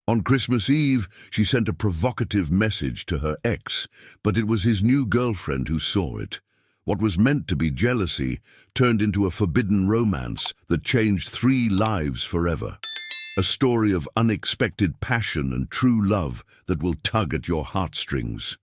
On Christmas Eve, she sent a provocative message to her ex, but it was his new girlfriend who saw it. What was meant to be jealousy turned into a forbidden romance that changed 3 lives forever. A story of unexpected passion and true love that will tug at your heartstrings.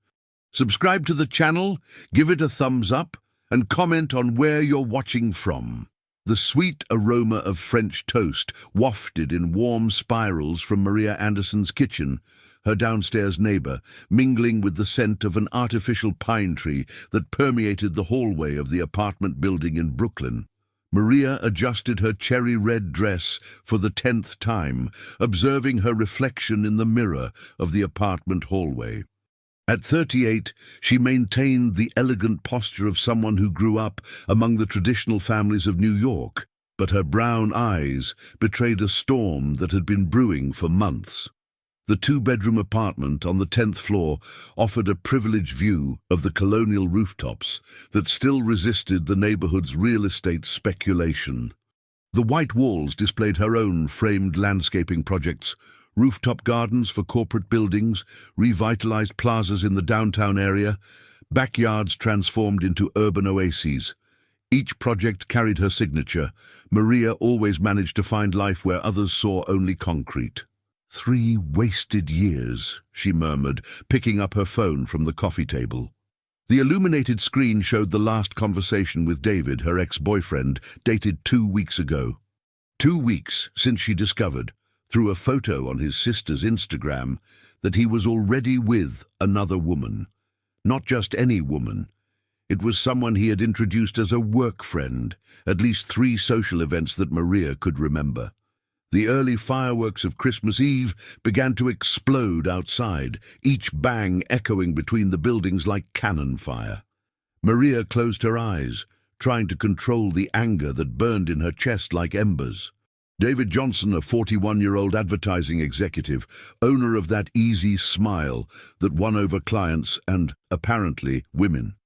Subscribe to the channel, give it a thumbs up, and comment on where you're watching from. The sweet aroma of French toast wafted in warm spirals from Maria Anderson's kitchen, her downstairs neighbor, mingling with the scent of an artificial pine tree that permeated the hallway of the apartment building in Brooklyn. Maria adjusted her cherry-red dress for the 10th time, observing her reflection in the mirror of the apartment hallway. At 38, she maintained the elegant posture of someone who grew up among the traditional families of New York, but her brown eyes betrayed a storm that had been brewing for months. The 2-bedroom apartment on the 10th floor offered a privileged view of the colonial rooftops that still resisted the neighborhood's real estate speculation. The white walls displayed her own framed landscaping projects, rooftop gardens for corporate buildings, revitalized plazas in the downtown area, backyards transformed into urban oases. Each project carried her signature. Maria always managed to find life where others saw only concrete. 3 wasted years, she murmured, picking up her phone from the coffee table. The illuminated screen showed the last conversation with David, her ex-boyfriend, dated 2 weeks ago. 2 weeks since she discovered, through a photo on his sister's Instagram, that he was already with another woman. Not just any woman. It was someone he had introduced as a work friend, at least 3 social events that Maria could remember. The early fireworks of Christmas Eve began to explode outside, each bang echoing between the buildings like cannon fire. Maria closed her eyes, trying to control the anger that burned in her chest like embers. David Johnson, a 41-year-old advertising executive, owner of that easy smile that won over clients and, apparently, women.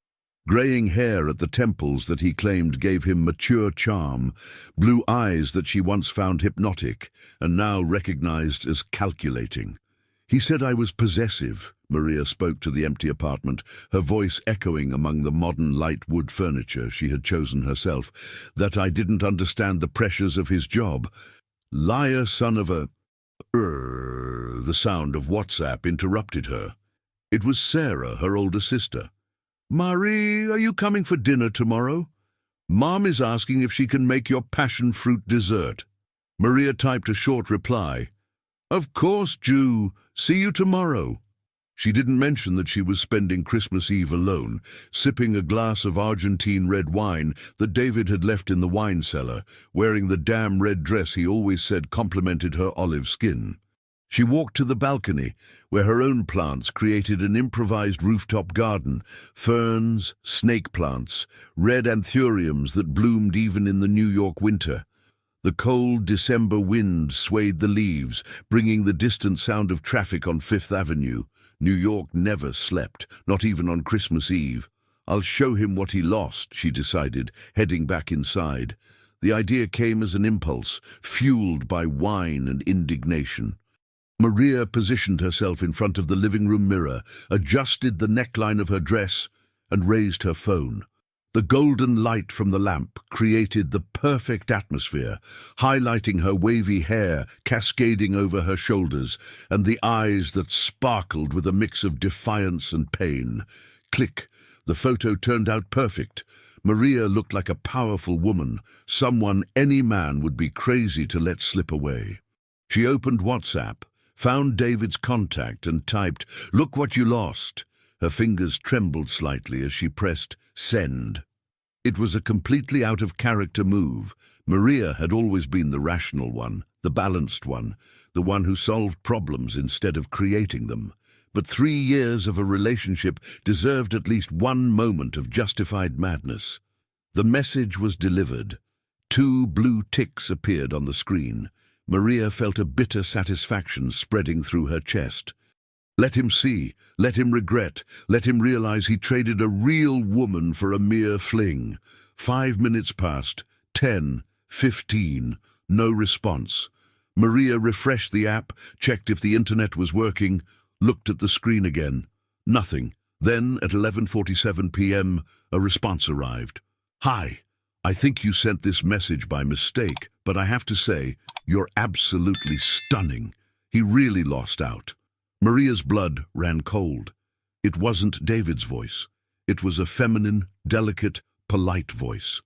Graying hair at the temples that he claimed gave him mature charm, blue eyes that she once found hypnotic and now recognized as calculating. He said I was possessive, Maria spoke to the empty apartment, her voice echoing among the modern light wood furniture she had chosen herself, that I didn't understand the pressures of his job. Liar, son of a... The sound of WhatsApp interrupted her. It was Sarah, her older sister. Marie, are you coming for dinner tomorrow? Mom is asking if she can make your passion fruit dessert. Maria typed a short reply. Of course, Jew. See you tomorrow. She didn't mention that she was spending Christmas Eve alone, sipping a glass of Argentine red wine that David had left in the wine cellar, wearing the damn red dress he always said complimented her olive skin. She walked to the balcony, where her own plants created an improvised rooftop garden, ferns, snake plants, red anthuriums that bloomed even in the New York winter. The cold December wind swayed the leaves, bringing the distant sound of traffic on Fifth Avenue. New York never slept, not even on Christmas Eve. I'll show him what he lost, she decided, heading back inside. The idea came as an impulse, fueled by wine and indignation. Maria positioned herself in front of the living room mirror, adjusted the neckline of her dress, and raised her phone. The golden light from the lamp created the perfect atmosphere, highlighting her wavy hair cascading over her shoulders and the eyes that sparkled with a mix of defiance and pain. Click. The photo turned out perfect. Maria looked like a powerful woman, someone any man would be crazy to let slip away. She opened WhatsApp, found David's contact and typed, "Look what you lost." Her fingers trembled slightly as she pressed send. It was a completely out-of-character move. Maria had always been the rational one, the balanced one, the one who solved problems instead of creating them. But 3 years of a relationship deserved at least one moment of justified madness. The message was delivered. 2 blue ticks appeared on the screen. Maria felt a bitter satisfaction spreading through her chest. Let him see, let him regret, let him realize he traded a real woman for a mere fling. 5 minutes passed, 10, 15, no response. Maria refreshed the app, checked if the internet was working, looked at the screen again. Nothing. Then, at 11:47 p.m., a response arrived. "Hi, I think you sent this message by mistake, but I have to say, you're absolutely stunning." He really lost out. Maria's blood ran cold. It wasn't David's voice. It was a feminine, delicate, polite voice.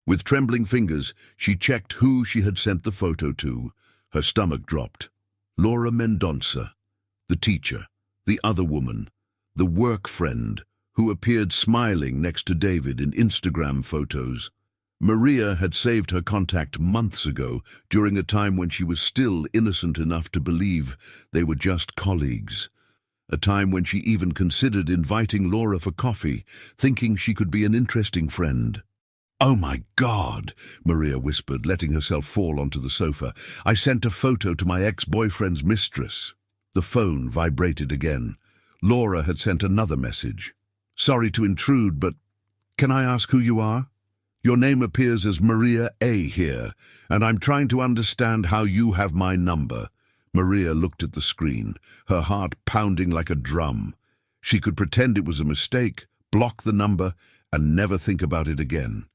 With trembling fingers, she checked who she had sent the photo to. Her stomach dropped. Laura Mendonça, the teacher, the other woman, the work friend who appeared smiling next to David in Instagram photos. Maria had saved her contact months ago, during a time when she was still innocent enough to believe they were just colleagues. A time when she even considered inviting Laura for coffee, thinking she could be an interesting friend. "Oh my God," Maria whispered, letting herself fall onto the sofa. "I sent a photo to my ex-boyfriend's mistress." The phone vibrated again. Laura had sent another message. "Sorry to intrude, but can I ask who you are? Your name appears as Maria A. here, and I'm trying to understand how you have my number." Maria looked at the screen, her heart pounding like a drum. She could pretend it was a mistake, block the number, and never think about it again.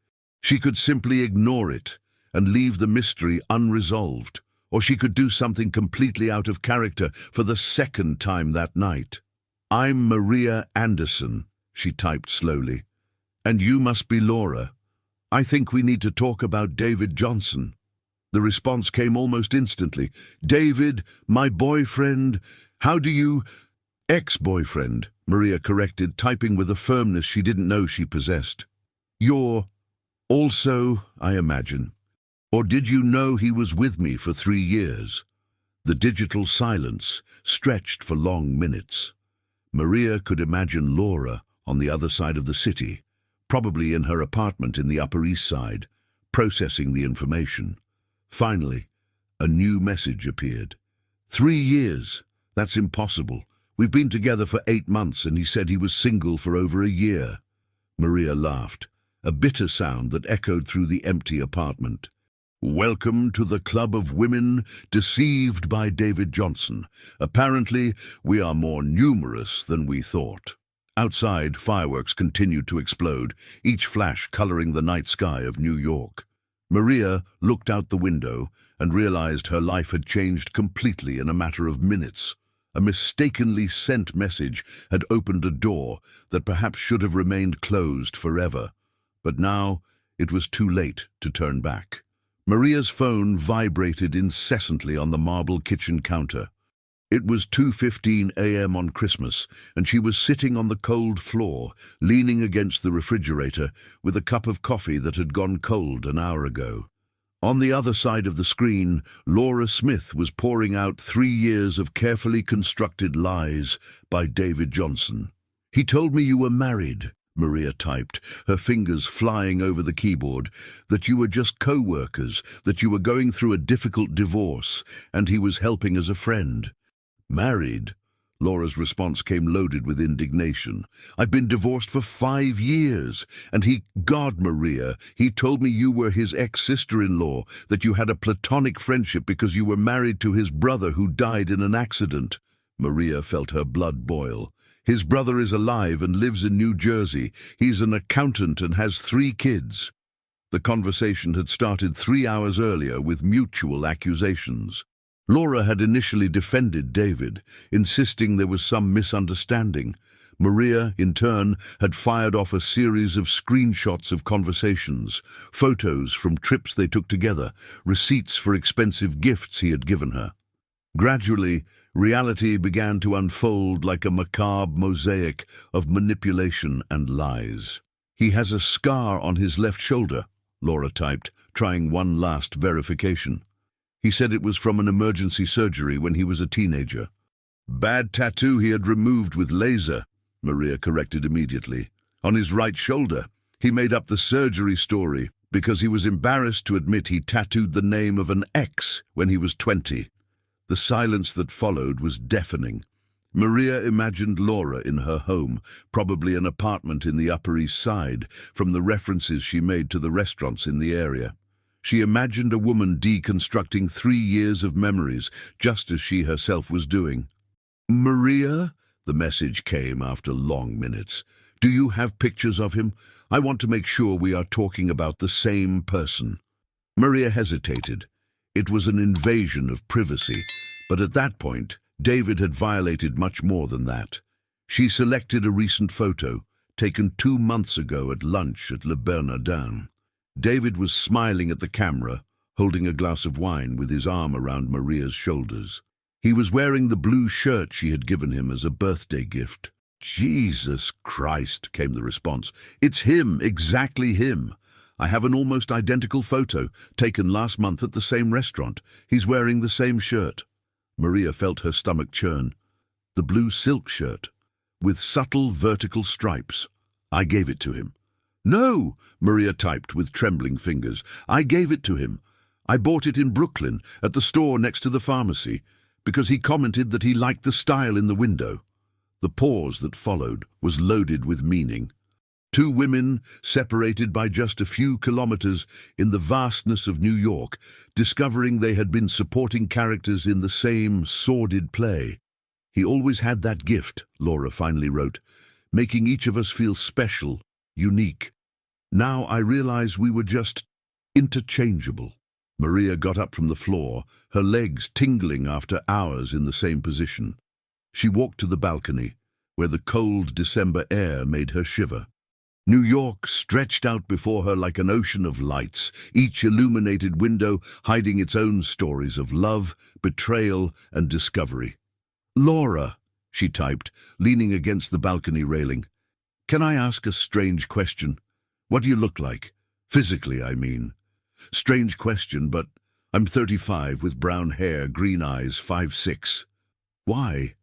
She could simply ignore it and leave the mystery unresolved, or she could do something completely out of character for the second time that night. "I'm Maria Anderson," she typed slowly. "And you must be Laura. I think we need to talk about David Johnson." The response came almost instantly. "David, my boyfriend, how do you—" "Ex-boyfriend," Maria corrected, typing with a firmness she didn't know she possessed. "You're also, I imagine. Or did you know he was with me for 3 years?" The digital silence stretched for long minutes. Maria could imagine Laura on the other side of the city, probably in her apartment in the Upper East Side, processing the information. Finally, a new message appeared. 3 years? That's impossible. We've been together for 8 months, and he said he was single for over a year." Maria laughed, a bitter sound that echoed through the empty apartment. "Welcome to the club of women deceived by David Johnson. Apparently, we are more numerous than we thought." Outside, fireworks continued to explode, each flash coloring the night sky of New York. Maria looked out the window and realized her life had changed completely in a matter of minutes. A mistakenly sent message had opened a door that perhaps should have remained closed forever. But now it was too late to turn back. Maria's phone vibrated incessantly on the marble kitchen counter. It was 2:15 a.m. on Christmas, and she was sitting on the cold floor, leaning against the refrigerator with a cup of coffee that had gone cold an hour ago. On the other side of the screen, Laura Smith was pouring out 3 years of carefully constructed lies by David Johnson. "He told me you were married," Maria typed, her fingers flying over the keyboard, "that you were just co-workers, that you were going through a difficult divorce, and he was helping as a friend." "Married?" Laura's response came loaded with indignation. "I've been divorced for 5 years, and God, Maria, he told me you were his ex-sister-in-law, that you had a platonic friendship because you were married to his brother who died in an accident." Maria felt her blood boil. "His brother is alive and lives in New Jersey. He's an accountant and has 3 kids." The conversation had started 3 hours earlier with mutual accusations. Laura had initially defended David, insisting there was some misunderstanding. Maria, in turn, had fired off a series of screenshots of conversations, photos from trips they took together, receipts for expensive gifts he had given her. Gradually, reality began to unfold like a macabre mosaic of manipulation and lies. "He has a scar on his left shoulder," Laura typed, trying one last verification. "He said it was from an emergency surgery when he was a teenager." "Bad tattoo he had removed with laser," Maria corrected immediately. "On his right shoulder. He made up the surgery story because he was embarrassed to admit he tattooed the name of an ex when he was 20. The silence that followed was deafening. Maria imagined Laura in her home, probably an apartment in the Upper East Side, from the references she made to the restaurants in the area. She imagined a woman deconstructing 3 years of memories, just as she herself was doing. "Maria?" The message came after long minutes. "Do you have pictures of him? I want to make sure we are talking about the same person." Maria hesitated. It was an invasion of privacy, but at that point, David had violated much more than that. She selected a recent photo, taken 2 months ago at lunch at Le Bernardin. David was smiling at the camera, holding a glass of wine with his arm around Maria's shoulders. He was wearing the blue shirt she had given him as a birthday gift. "Jesus Christ," came the response. "It's him, exactly him. I have an almost identical photo, taken last month at the same restaurant. He's wearing the same shirt." Maria felt her stomach churn. The blue silk shirt, with subtle vertical stripes. "I gave it to him." "No," Maria typed with trembling fingers. "I gave it to him. I bought it in Brooklyn, at the store next to the pharmacy, because he commented that he liked the style in the window." The pause that followed was loaded with meaning. Two women, separated by just a few kilometers in the vastness of New York, discovering they had been supporting characters in the same sordid play. "He always had that gift," Laura finally wrote, "making each of us feel special, unique. Now I realize we were just interchangeable." Maria got up from the floor, her legs tingling after hours in the same position. She walked to the balcony, where the cold December air made her shiver. New York stretched out before her like an ocean of lights, each illuminated window hiding its own stories of love, betrayal, and discovery. "Laura," she typed, leaning against the balcony railing, "can I ask a strange question? What do you look like? Physically, I mean. Strange question, but I'm 35 with brown hair, green eyes, 5'6". "Why?"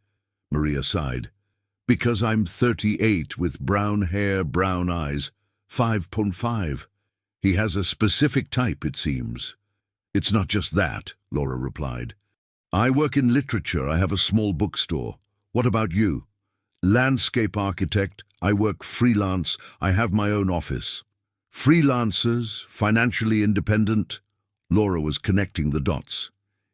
Maria sighed. "Because I'm 38 with brown hair, brown eyes, 5'5". "He has a specific type, it seems." "It's not just that," Laura replied. "I work in literature. I have a small bookstore. What about you?" "Landscape architect. I work freelance. I have my own office." "Freelancers, financially independent." Laura was connecting the dots.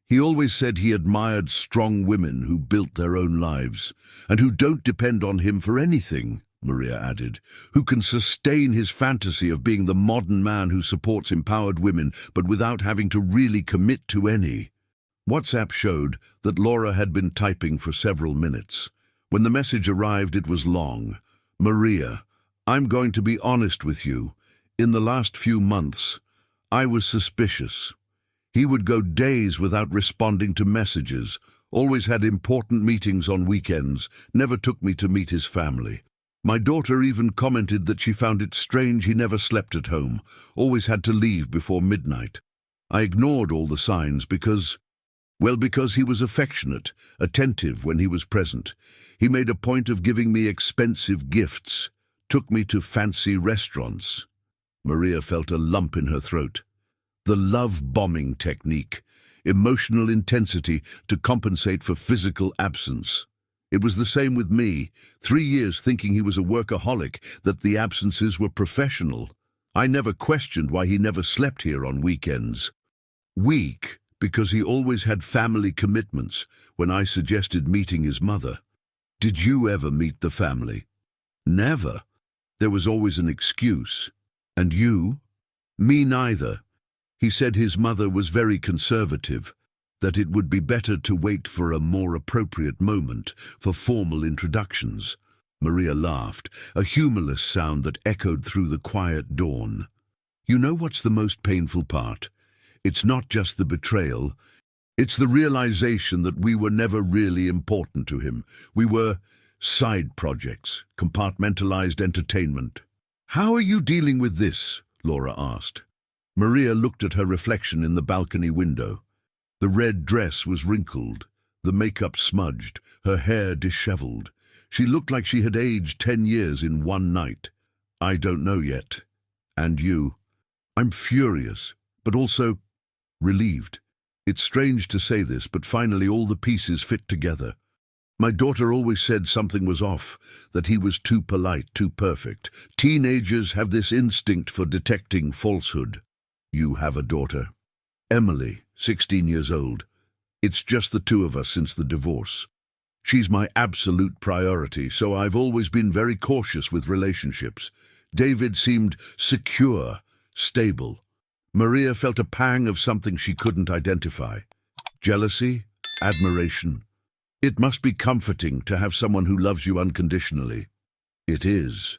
"He always said he admired strong women who built their own lives, and who don't depend on him for anything," Maria added, "who can sustain his fantasy of being the modern man who supports empowered women, but without having to really commit to any." WhatsApp showed that Laura had been typing for several minutes. When the message arrived, it was long. "Maria, I'm going to be honest with you. In the last few months, I was suspicious. He would go days without responding to messages, always had important meetings on weekends, never took me to meet his family. My daughter even commented that she found it strange he never slept at home, always had to leave before midnight. I ignored all the signs because he was affectionate, attentive when he was present. He made a point of giving me expensive gifts, took me to fancy restaurants." Maria felt a lump in her throat. The love-bombing technique, emotional intensity to compensate for physical absence. It was the same with me, 3 years thinking he was a workaholic, that the absences were professional. I never questioned why he never slept here on weekends. Weak, because he always had family commitments when I suggested meeting his mother. Did you ever meet the family? Never. There was always an excuse. And you? Me neither. He said his mother was very conservative, that it would be better to wait for a more appropriate moment for formal introductions. Maria laughed, a humorless sound that echoed through the quiet dawn. You know what's the most painful part? It's not just the betrayal. It's the realization that we were never really important to him. We were side projects, compartmentalized entertainment. How are you dealing with this? Laura asked. Maria looked at her reflection in the balcony window. The red dress was wrinkled, the makeup smudged, her hair disheveled. She looked like she had aged 10 years in one night. I don't know yet. And you? I'm furious, but also relieved. It's strange to say this, but finally all the pieces fit together. My daughter always said something was off, that he was too polite, too perfect. Teenagers have this instinct for detecting falsehood. You have a daughter? Emily, 16 years old. It's just the two of us since the divorce. She's my absolute priority, so I've always been very cautious with relationships. David seemed secure, stable. Maria felt a pang of something she couldn't identify. Jealousy? Admiration? It must be comforting to have someone who loves you unconditionally. It is.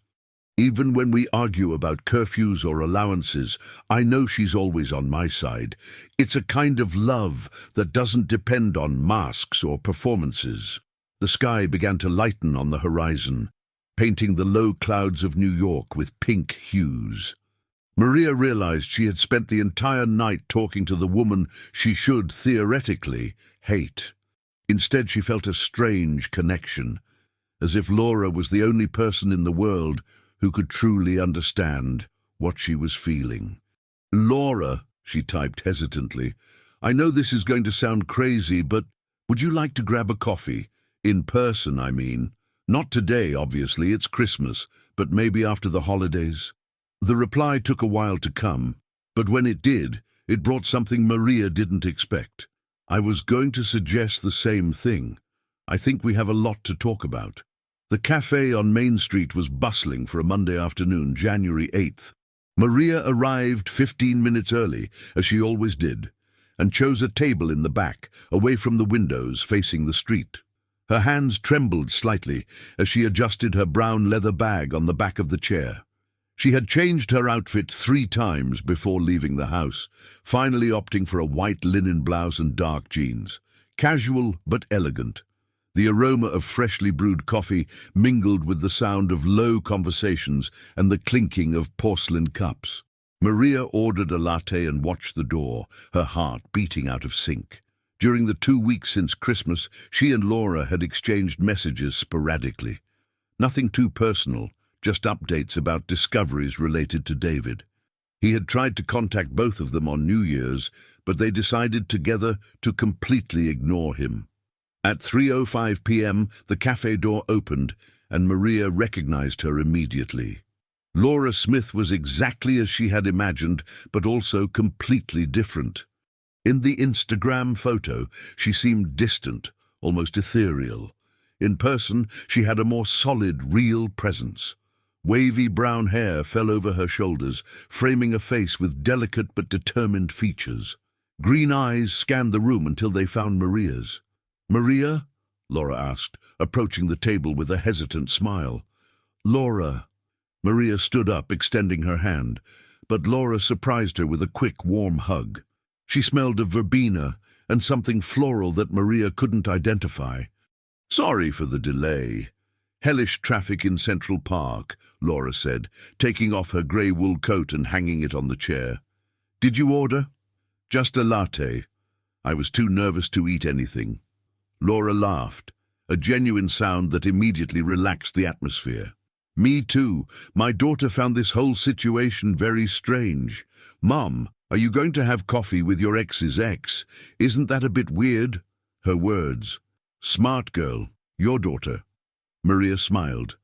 Even when we argue about curfews or allowances, I know she's always on my side. It's a kind of love that doesn't depend on masks or performances. The sky began to lighten on the horizon, painting the low clouds of New York with pink hues. Maria realized she had spent the entire night talking to the woman she should, theoretically, hate. Instead, she felt a strange connection, as if Laura was the only person in the world who could truly understand what she was feeling. "Laura," she typed hesitantly, "I know this is going to sound crazy, but would you like to grab a coffee? In person, I mean. Not today, obviously, it's Christmas, but maybe after the holidays." The reply took a while to come, but when it did, it brought something Maria didn't expect. "I was going to suggest the same thing. I think we have a lot to talk about." The cafe on Main Street was bustling for a Monday afternoon, January 8th. Maria arrived 15 minutes early, as she always did, and chose a table in the back, away from the windows facing the street. Her hands trembled slightly as she adjusted her brown leather bag on the back of the chair. She had changed her outfit 3 times before leaving the house, finally opting for a white linen blouse and dark jeans. Casual but elegant. The aroma of freshly brewed coffee mingled with the sound of low conversations and the clinking of porcelain cups. Maria ordered a latte and watched the door, her heart beating out of sync. During the 2 weeks since Christmas, she and Laura had exchanged messages sporadically. Nothing too personal, just updates about discoveries related to David. He had tried to contact both of them on New Year's, but they decided together to completely ignore him. At 3:05 p.m., the cafe door opened, and Maria recognized her immediately. Laura Smith was exactly as she had imagined, but also completely different. In the Instagram photo, she seemed distant, almost ethereal. In person, she had a more solid, real presence. Wavy brown hair fell over her shoulders, framing a face with delicate but determined features. Green eyes scanned the room until they found Maria's. "Maria?" Laura asked, approaching the table with a hesitant smile. "Laura." Maria stood up, extending her hand, but Laura surprised her with a quick, warm hug. She smelled of verbena and something floral that Maria couldn't identify. "Sorry for the delay. Hellish traffic in Central Park," Laura said, taking off her grey wool coat and hanging it on the chair. "Did you order?" "Just a latte. I was too nervous to eat anything." Laura laughed, a genuine sound that immediately relaxed the atmosphere. "Me too. My daughter found this whole situation very strange. Mom, are you going to have coffee with your ex's ex? Isn't that a bit weird?" Her words. "Smart girl. Your daughter." Maria smiled.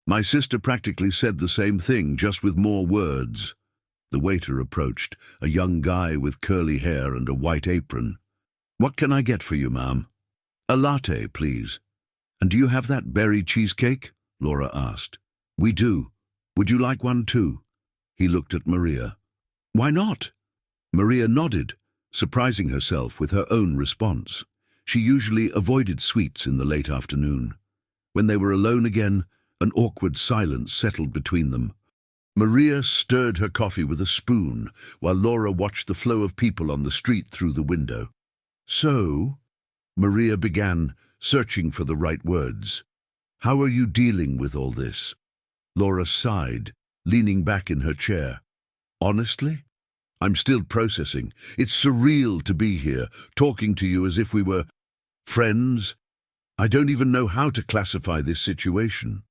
"My sister practically said the same thing, just with more words." The waiter approached, a young guy with curly hair and a white apron. "What can I get for you, ma'am?" "A latte, please." "And do you have that berry cheesecake?" Laura asked. "We do. Would you like one too?" He looked at Maria. "Why not?" Maria nodded, surprising herself with her own response. She usually avoided sweets in the late afternoon. When they were alone again, an awkward silence settled between them. Maria stirred her coffee with a spoon, while Laura watched the flow of people on the street through the window. "So," Maria began, searching for the right words, "how are you dealing with all this?" Laura sighed, leaning back in her chair. "Honestly, I'm still processing. It's surreal to be here, talking to you as if we were friends. I don't even know how to classify this situation."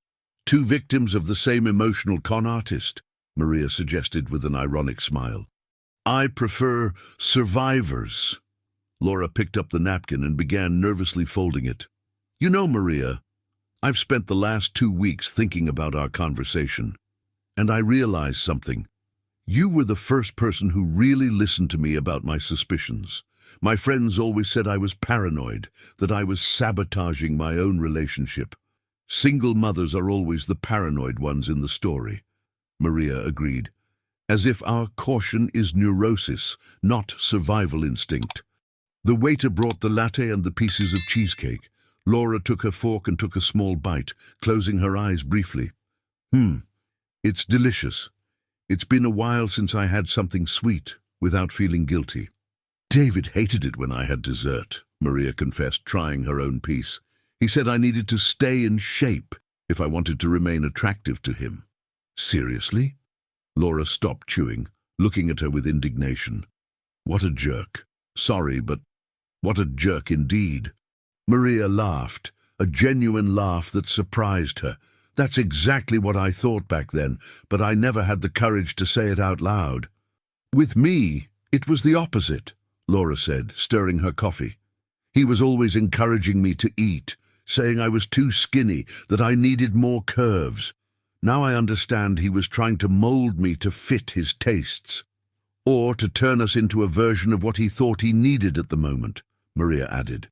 "Two victims of the same emotional con artist," Maria suggested with an ironic smile. "I prefer survivors." Laura picked up the napkin and began nervously folding it. "You know, Maria, I've spent the last 2 weeks thinking about our conversation, and I realized something. You were the first person who really listened to me about my suspicions. My friends always said I was paranoid, that I was sabotaging my own relationship. Single mothers are always the paranoid ones in the story. Maria agreed. As if our caution is neurosis, not survival instinct. The waiter brought the latte and the pieces of cheesecake. Laura took her fork and took a small bite, closing her eyes briefly. It's delicious. It's been a while since I had something sweet, without feeling guilty. David hated it when I had dessert, Maria confessed, trying her own piece. He said I needed to stay in shape if I wanted to remain attractive to him. Seriously? Laura stopped chewing, looking at her with indignation. What a jerk. Sorry, but what a jerk indeed. Maria laughed, a genuine laugh that surprised her. That's exactly what I thought back then, but I never had the courage to say it out loud. With me, it was the opposite, Laura said, stirring her coffee. He was always encouraging me to eat, saying I was too skinny, that I needed more curves. Now I understand he was trying to mold me to fit his tastes, or to turn us into a version of what he thought he needed at the moment, Maria added.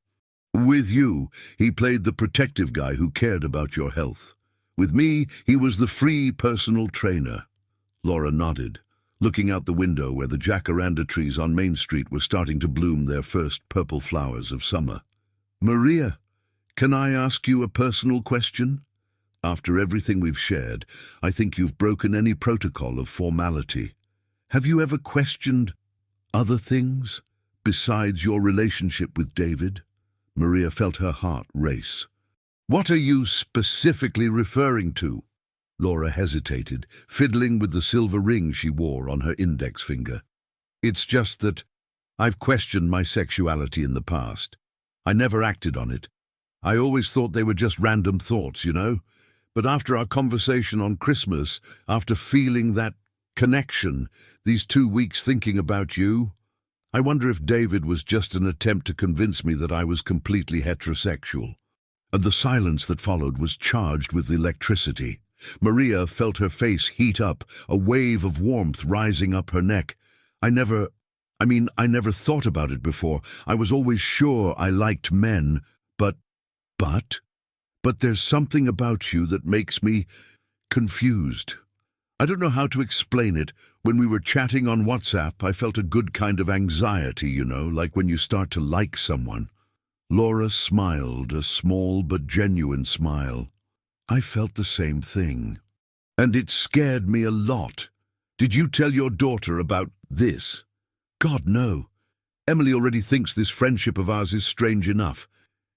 With you, he played the protective guy who cared about your health. With me, he was the free personal trainer. Laura nodded, looking out the window where the jacaranda trees on Main Street were starting to bloom their first purple flowers of summer. Maria, can I ask you a personal question? After everything we've shared, I think you've broken any protocol of formality. Have you ever questioned other things besides your relationship with David? Maria felt her heart race. What are you specifically referring to? Laura hesitated, fiddling with the silver ring she wore on her index finger. It's just that I've questioned my sexuality in the past. I never acted on it. I always thought they were just random thoughts, you know? But after our conversation on Christmas, after feeling that connection, these 2 weeks thinking about you, I wonder if David was just an attempt to convince me that I was completely heterosexual. And the silence that followed was charged with electricity. Maria felt her face heat up, a wave of warmth rising up her neck. I never thought about it before. I was always sure I liked men, but there's something about you that makes me confused. I don't know how to explain it. When we were chatting on WhatsApp, I felt a good kind of anxiety, you know, like when you start to like someone. Laura smiled, a small but genuine smile. I felt the same thing. And it scared me a lot. Did you tell your daughter about this? God, no. Emily already thinks this friendship of ours is strange enough.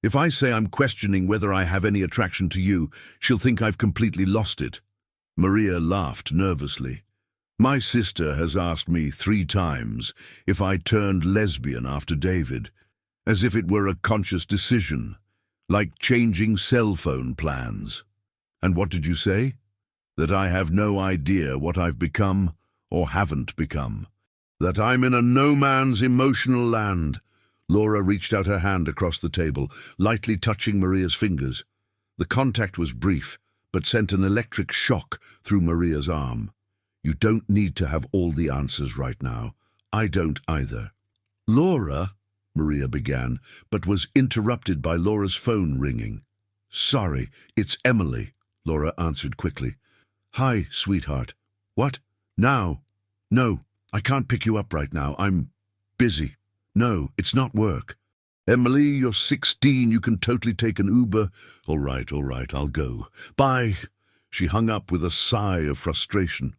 If I say I'm questioning whether I have any attraction to you, she'll think I've completely lost it. Maria laughed nervously. My sister has asked me 3 times if I turned lesbian after David, as if it were a conscious decision, like changing cell phone plans. And what did you say? That I have no idea what I've become or haven't become. That I'm in a no-man's emotional land. Laura reached out her hand across the table, lightly touching Maria's fingers. The contact was brief, but sent an electric shock through Maria's arm. You don't need to have all the answers right now. I don't either. Laura, Maria began, but was interrupted by Laura's phone ringing. Sorry, it's Emily, Laura answered quickly. Hi, sweetheart. What? Now? No, I can't pick you up right now. I'm busy. No, it's not work. Emily, you're 16. You can totally take an Uber. All right, I'll go. Bye. She hung up with a sigh of frustration.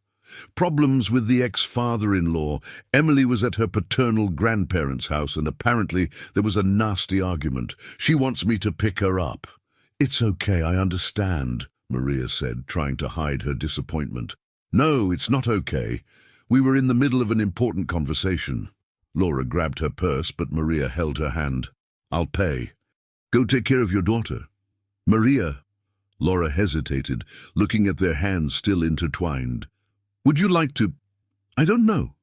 Problems with the ex-father-in-law. Emily was at her paternal grandparents' house and apparently there was a nasty argument. She wants me to pick her up. It's okay, I understand, Maria said, trying to hide her disappointment. No, it's not okay. We were in the middle of an important conversation. Laura grabbed her purse, but Maria held her hand. I'll pay. Go take care of your daughter. Maria. Laura hesitated, looking at their hands still intertwined. Would you like to, I don't know,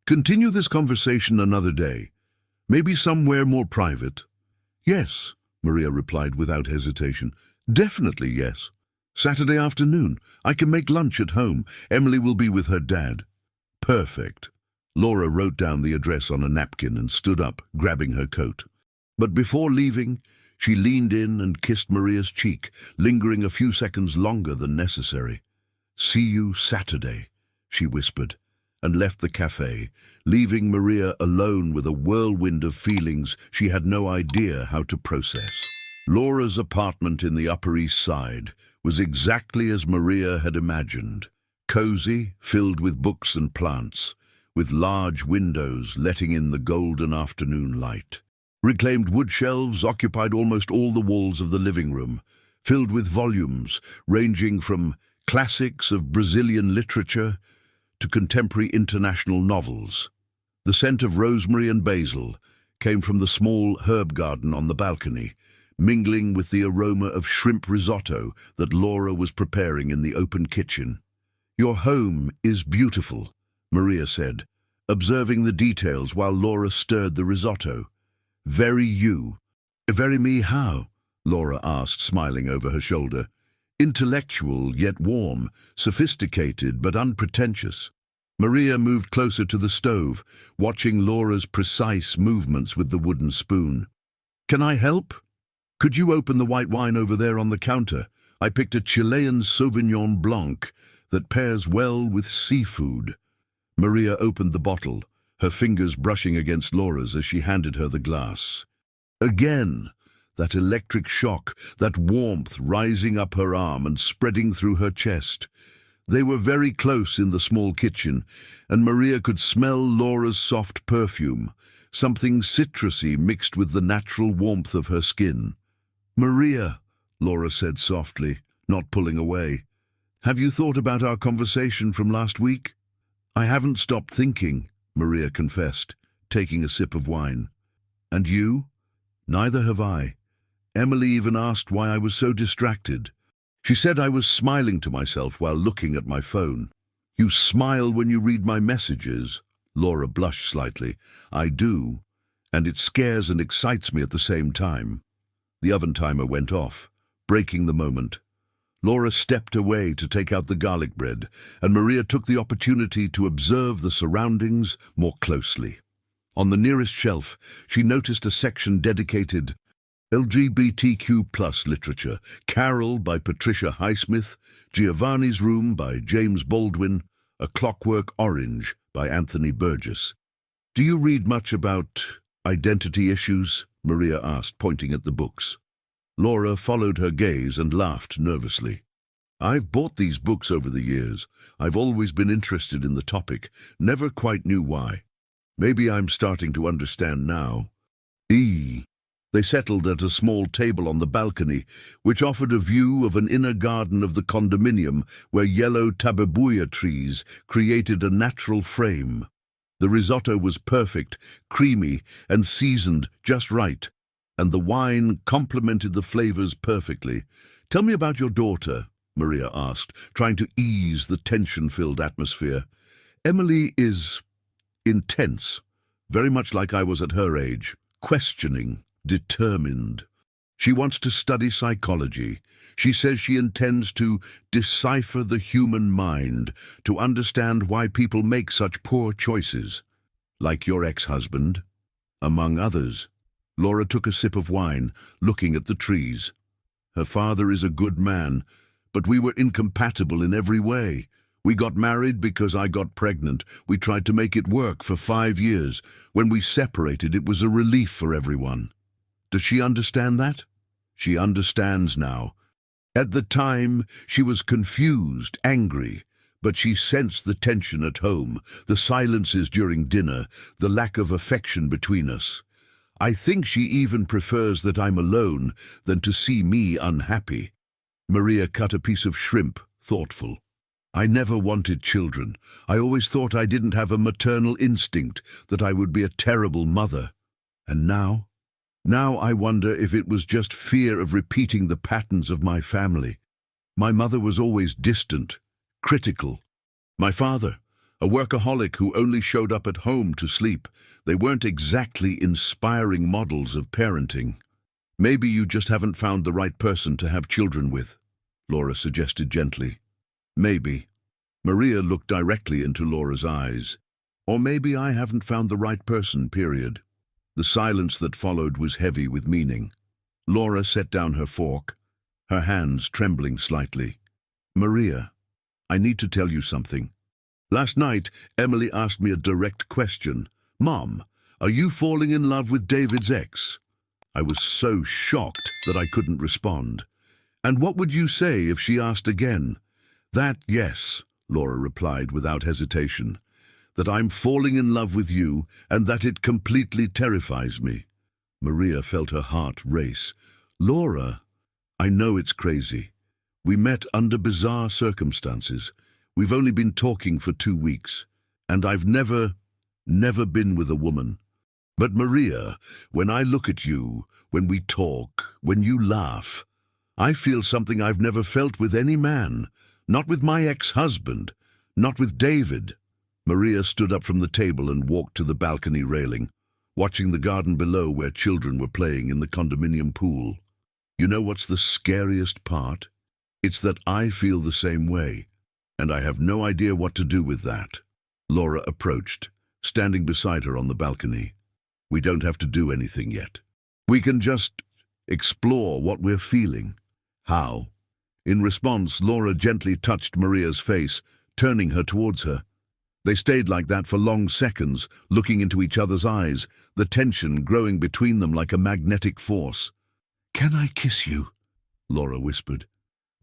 continue this conversation another day? Maybe somewhere more private? Yes, Maria replied without hesitation. Definitely yes. Saturday afternoon. I can make lunch at home. Emily will be with her dad. Perfect. Laura wrote down the address on a napkin and stood up, grabbing her coat. But before leaving, she leaned in and kissed Maria's cheek, lingering a few seconds longer than necessary. "See you Saturday," she whispered, and left the cafe, leaving Maria alone with a whirlwind of feelings she had no idea how to process. Laura's apartment in the Upper East Side was exactly as Maria had imagined, cozy, filled with books and plants, with large windows letting in the golden afternoon light. Reclaimed wood shelves occupied almost all the walls of the living room, filled with volumes ranging from classics of Brazilian literature to contemporary international novels. The scent of rosemary and basil came from the small herb garden on the balcony, mingling with the aroma of shrimp risotto that Laura was preparing in the open kitchen. "Your home is beautiful," Maria said, observing the details while Laura stirred the risotto. "Very you." "Very me how?" Laura asked, smiling over her shoulder. "Intellectual yet warm, sophisticated but unpretentious." Maria moved closer to the stove, watching Laura's precise movements with the wooden spoon. "Can I help? Could you open the white wine over there on the counter? I picked a Chilean Sauvignon Blanc that pairs well with seafood." Maria opened the bottle, her fingers brushing against Laura's as she handed her the glass. Again, that electric shock, that warmth rising up her arm and spreading through her chest. They were very close in the small kitchen, and Maria could smell Laura's soft perfume, something citrusy mixed with the natural warmth of her skin. "Maria," Laura said softly, not pulling away, "have you thought about our conversation from last week?" "I haven't stopped thinking," Maria confessed, taking a sip of wine. "And you?" "Neither have I. Emily even asked why I was so distracted. She said I was smiling to myself while looking at my phone." "You smile when you read my messages?" Laura blushed slightly. "I do, and it scares and excites me at the same time." The oven timer went off, breaking the moment. Laura stepped away to take out the garlic bread, and Maria took the opportunity to observe the surroundings more closely. On the nearest shelf, she noticed a section dedicated LGBTQ+ literature, Carol by Patricia Highsmith, Giovanni's Room by James Baldwin, A Clockwork Orange by Anthony Burgess. "Do you read much about identity issues?" Maria asked, pointing at the books. Laura followed her gaze and laughed nervously. "I've bought these books over the years. I've always been interested in the topic, never quite knew why. Maybe I'm starting to understand now." They settled at a small table on the balcony, which offered a view of an inner garden of the condominium where yellow tabebuia trees created a natural frame. The risotto was perfect, creamy, and seasoned just right, and the wine complemented the flavors perfectly. "Tell me about your daughter," Maria asked, trying to ease the tension-filled atmosphere. "Emily is intense, very much like I was at her age, questioning, determined. She wants to study psychology. She says she intends to decipher the human mind, to understand why people make such poor choices. Like your ex-husband, among others." Laura took a sip of wine, looking at the trees. "Her father is a good man, but we were incompatible in every way. We got married because I got pregnant. We tried to make it work for 5 years. When we separated, it was a relief for everyone." "Does she understand that?" "She understands now. At the time, she was confused, angry, but she sensed the tension at home, the silences during dinner, the lack of affection between us. I think she even prefers that I'm alone than to see me unhappy." Maria cut a piece of shrimp, thoughtful. "I never wanted children. I always thought I didn't have a maternal instinct, that I would be a terrible mother. And now? Now I wonder if it was just fear of repeating the patterns of my family. My mother was always distant, critical. My father, a workaholic who only showed up at home to sleep. They weren't exactly inspiring models of parenting." "Maybe you just haven't found the right person to have children with," Laura suggested gently. "Maybe. Maria looked directly into Laura's eyes. Or maybe I haven't found the right person, period. The silence that followed was heavy with meaning. Laura set down her fork, her hands trembling slightly. Maria, I need to tell you something. Last night, Emily asked me a direct question. Mom, are you falling in love with David's ex? I was so shocked that I couldn't respond. And what would you say if she asked again? That, yes, Laura replied without hesitation. That I'm falling in love with you and that it completely terrifies me. Maria felt her heart race. Laura, I know it's crazy. We met under bizarre circumstances. We've only been talking for 2 weeks. And I've never been with a woman. But Maria, when I look at you, when we talk, when you laugh, I feel something I've never felt with any man. Not with my ex-husband. Not with David. Maria stood up from the table and walked to the balcony railing, watching the garden below where children were playing in the condominium pool. You know what's the scariest part? It's that I feel the same way, and I have no idea what to do with that. Laura approached, standing beside her on the balcony. We don't have to do anything yet. We can just explore what we're feeling. How? In response, Laura gently touched Maria's face, turning her towards her. They stayed like that for long seconds, looking into each other's eyes, the tension growing between them like a magnetic force. "Can I kiss you?" Laura whispered.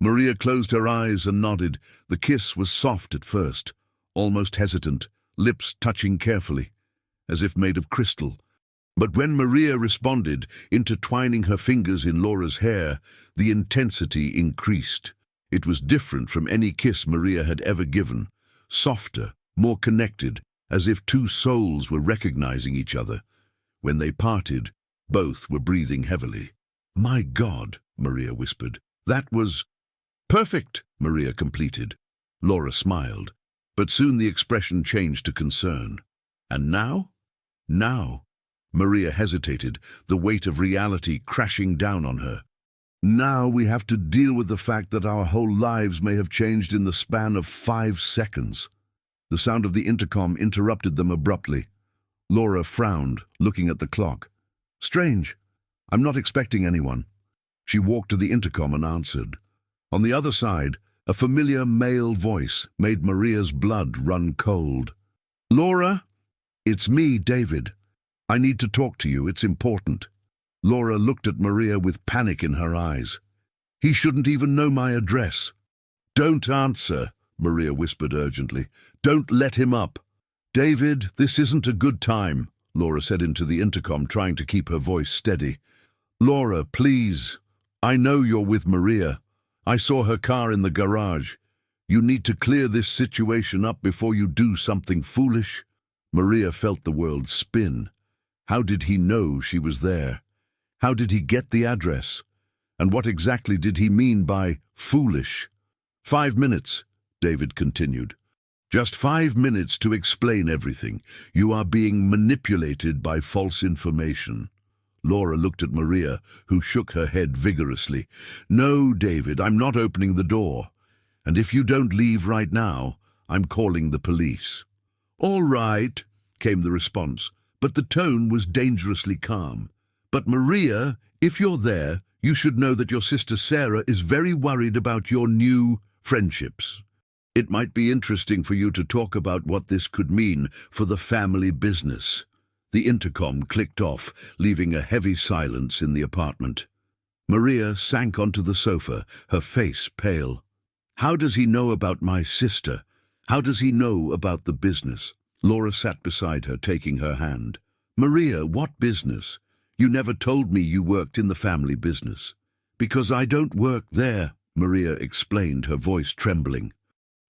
Maria closed her eyes and nodded. The kiss was soft at first, almost hesitant, lips touching carefully, as if made of crystal. But when Maria responded, intertwining her fingers in Laura's hair, the intensity increased. It was different from any kiss Maria had ever given, softer, more connected, as if two souls were recognizing each other. When they parted, both were breathing heavily. "My God," Maria whispered. "That was perfect," Maria completed. Laura smiled, but soon the expression changed to concern. "And now?" "Now?" Maria hesitated, the weight of reality crashing down on her. "Now we have to deal with the fact that our whole lives may have changed in the span of 5 seconds. The sound of the intercom interrupted them abruptly. Laura frowned, looking at the clock. "Strange. I'm not expecting anyone." She walked to the intercom and answered. On the other side, a familiar male voice made Maria's blood run cold. "Laura? It's me, David. I need to talk to you. It's important." Laura looked at Maria with panic in her eyes. "He shouldn't even know my address." "Don't answer," Maria whispered urgently. "Don't let him up." "David, this isn't a good time," Laura said into the intercom, trying to keep her voice steady. "Laura, please. I know you're with Maria. I saw her car in the garage. You need to clear this situation up before you do something foolish." Maria felt the world spin. How did he know she was there? How did he get the address? And what exactly did he mean by foolish? 5 minutes, David continued. Just 5 minutes to explain everything. You are being manipulated by false information. Laura looked at Maria, who shook her head vigorously. "No, David, I'm not opening the door. And if you don't leave right now, I'm calling the police." "All right," came the response, but the tone was dangerously calm. "But Maria, if you're there, you should know that your sister Sarah is very worried about your new friendships. It might be interesting for you to talk about what this could mean for the family business." The intercom clicked off, leaving a heavy silence in the apartment. Maria sank onto the sofa, her face pale. "How does he know about my sister? How does he know about the business?" Laura sat beside her, taking her hand. "Maria, what business? You never told me you worked in the family business." "Because I don't work there," Maria explained, her voice trembling.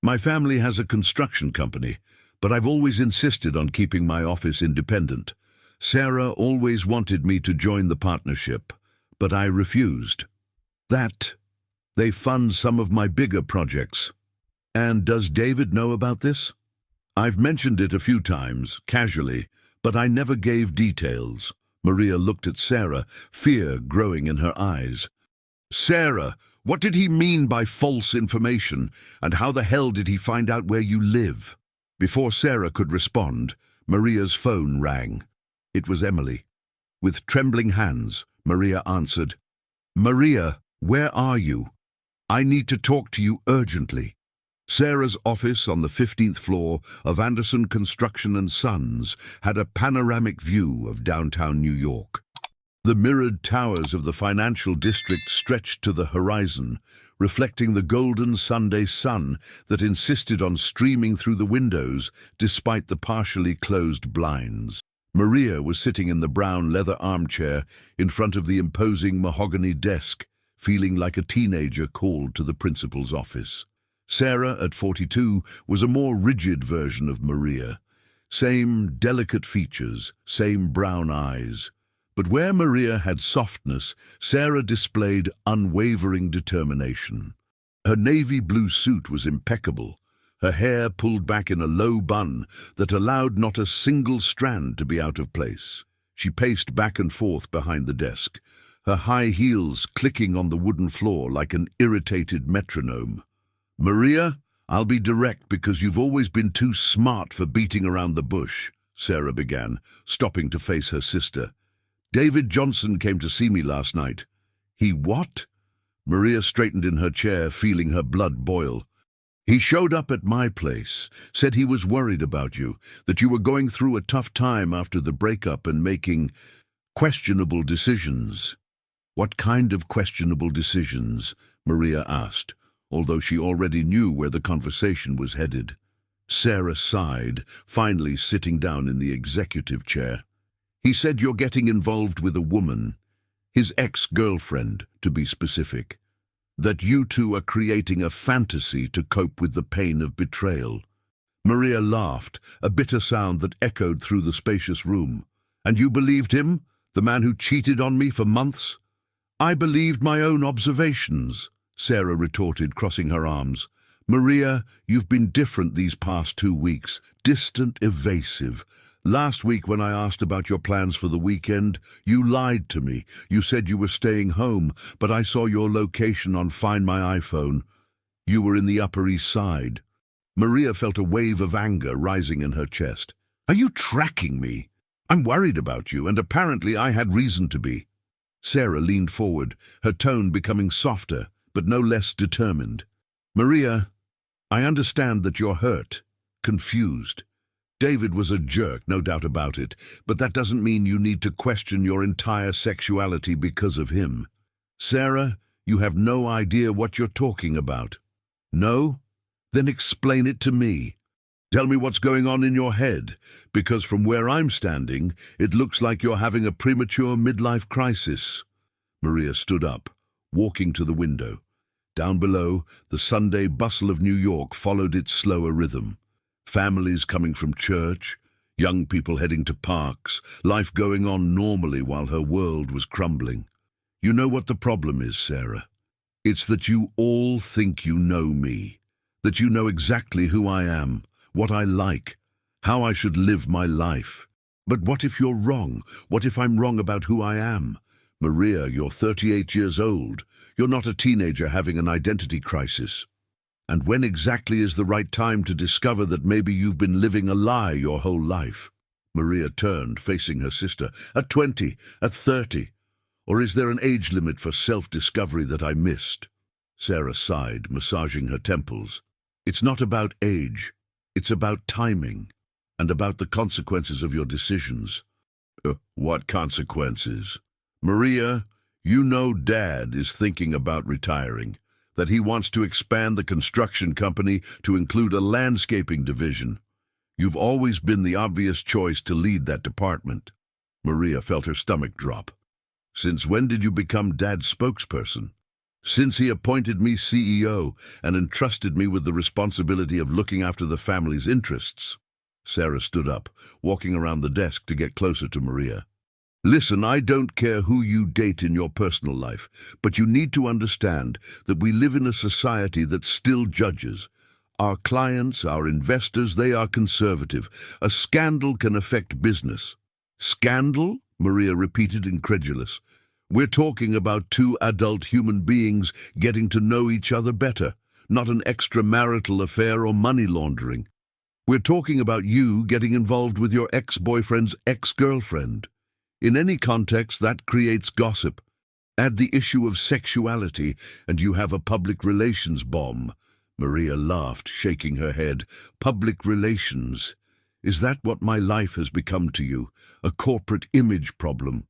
"My family has a construction company, but I've always insisted on keeping my office independent. Sarah always wanted me to join the partnership, but I refused. They fund some of my bigger projects." "And does David know about this?" "I've mentioned it a few times, casually, but I never gave details." Maria looked at Sarah, fear growing in her eyes. Sarah, what did he mean by false information, and how the hell did he find out where you live? Before Sarah could respond, Maria's phone rang. It was Emily. With trembling hands, Maria answered. Maria, where are you? I need to talk to you urgently. Sarah's office on the 15th floor of Anderson Construction & Sons had a panoramic view of downtown New York. The mirrored towers of the financial district stretched to the horizon, reflecting the golden Sunday sun that insisted on streaming through the windows despite the partially closed blinds. Maria was sitting in the brown leather armchair in front of the imposing mahogany desk, feeling like a teenager called to the principal's office. Sarah, at 42, was a more rigid version of Maria. Same delicate features, same brown eyes. But where Maria had softness, Sarah displayed unwavering determination. Her navy blue suit was impeccable, her hair pulled back in a low bun that allowed not a single strand to be out of place. She paced back and forth behind the desk, her high heels clicking on the wooden floor like an irritated metronome. Maria, I'll be direct because you've always been too smart for beating around the bush, Sarah began, stopping to face her sister. David Johnson came to see me last night. He what? Maria straightened in her chair, feeling her blood boil. He showed up at my place, said he was worried about you, that you were going through a tough time after the breakup and making questionable decisions. What kind of questionable decisions? Maria asked, although she already knew where the conversation was headed. Sarah sighed, finally sitting down in the executive chair. He said you're getting involved with a woman, his ex-girlfriend, to be specific. That you two are creating a fantasy to cope with the pain of betrayal. Maria laughed, a bitter sound that echoed through the spacious room. And you believed him, the man who cheated on me for months? I believed my own observations, Sarah retorted, crossing her arms. Maria, you've been different these past 2 weeks, distant, evasive. Last week when I asked about your plans for the weekend, you lied to me. You said you were staying home, but I saw your location on Find My iPhone. You were in the Upper East Side. Maria felt a wave of anger rising in her chest. Are you tracking me? I'm worried about you, and apparently I had reason to be. Sarah leaned forward, her tone becoming softer, but no less determined. Maria, I understand that you're hurt, confused. David was a jerk, no doubt about it, but that doesn't mean you need to question your entire sexuality because of him. Sarah, you have no idea what you're talking about. No? Then explain it to me. Tell me what's going on in your head, because from where I'm standing, it looks like you're having a premature midlife crisis. Maria stood up, walking to the window. Down below, the Sunday bustle of New York followed its slower rhythm. Families coming from church, young people heading to parks, life going on normally while her world was crumbling. You know what the problem is, Sarah? It's that you all think you know me, that you know exactly who I am, what I like, how I should live my life. But what if you're wrong? What if I'm wrong about who I am? Maria, you're 38 years old. You're not a teenager having an identity crisis. And when exactly is the right time to discover that maybe you've been living a lie your whole life? Maria turned, facing her sister. At 20, at 30? Or is there an age limit for self-discovery that I missed? Sarah sighed, massaging her temples. It's not about age. It's about timing, and about the consequences of your decisions. What consequences? Maria, you know Dad is thinking about retiring, that he wants to expand the construction company to include a landscaping division. You've always been the obvious choice to lead that department. Maria felt her stomach drop. Since when did you become Dad's spokesperson? Since he appointed me CEO and entrusted me with the responsibility of looking after the family's interests. Sarah stood up, walking around the desk to get closer to Maria. Listen, I don't care who you date in your personal life, but you need to understand that we live in a society that still judges. Our clients, our investors, they are conservative. A scandal can affect business. Scandal? Maria repeated, incredulous. We're talking about two adult human beings getting to know each other better, not an extramarital affair or money laundering. We're talking about you getting involved with your ex-boyfriend's ex-girlfriend. In any context, that creates gossip. Add the issue of sexuality, and you have a public relations bomb. Maria laughed, shaking her head. Public relations. Is that what my life has become to you? A corporate image problem?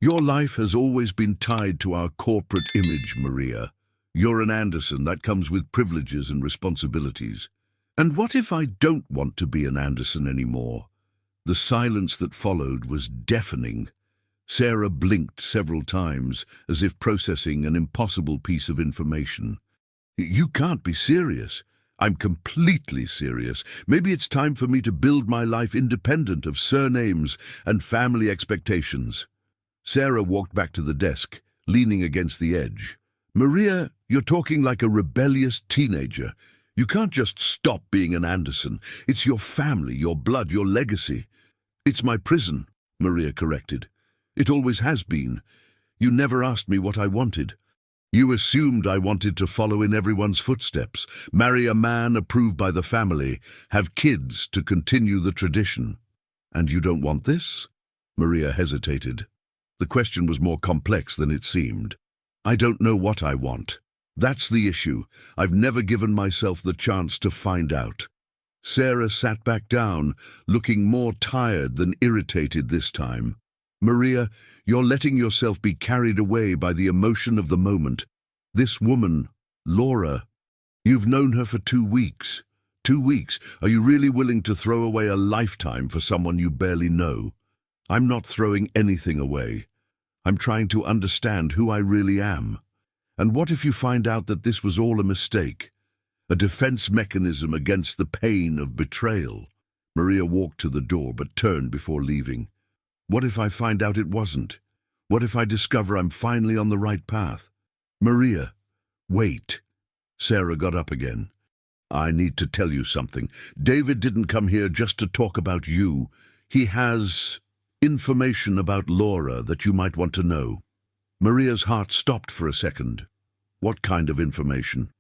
Your life has always been tied to our corporate image, Maria. You're an Anderson. That comes with privileges and responsibilities. And what if I don't want to be an Anderson anymore? The silence that followed was deafening. Sarah blinked several times, as if processing an impossible piece of information. You can't be serious. I'm completely serious. Maybe it's time for me to build my life independent of surnames and family expectations. Sarah walked back to the desk, leaning against the edge. Maria, you're talking like a rebellious teenager. You can't just stop being an Anderson. It's your family, your blood, your legacy. It's my prison, Maria corrected. It always has been. You never asked me what I wanted. You assumed I wanted to follow in everyone's footsteps, marry a man approved by the family, have kids to continue the tradition. And you don't want this? Maria hesitated. The question was more complex than it seemed. I don't know what I want. That's the issue. I've never given myself the chance to find out. Sarah sat back down, looking more tired than irritated this time. Maria, you're letting yourself be carried away by the emotion of the moment. This woman, Laura, you've known her for 2 weeks. 2 weeks? Are you really willing to throw away a lifetime for someone you barely know? I'm not throwing anything away. I'm trying to understand who I really am. And what if you find out that this was all a mistake? A defense mechanism against the pain of betrayal? Maria walked to the door but turned before leaving. What if I find out it wasn't? What if I discover I'm finally on the right path? Maria, wait. Sarah got up again. I need to tell you something. David didn't come here just to talk about you. He has information about Laura that you might want to know. Maria's heart stopped for a second. What kind of information?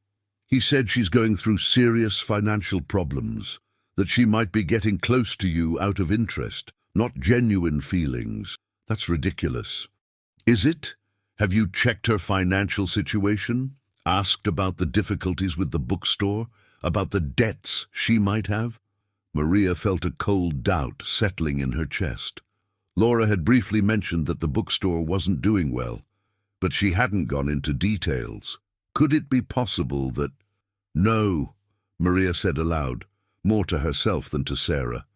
He said she's going through serious financial problems, that she might be getting close to you out of interest, not genuine feelings. That's ridiculous. Is it? Have you checked her financial situation? Asked about the difficulties with the bookstore? About the debts she might have? Maria felt a cold doubt settling in her chest. Laura had briefly mentioned that the bookstore wasn't doing well, but she hadn't gone into details. Could it be possible that... No, Maria said aloud, more to herself than to Sarah.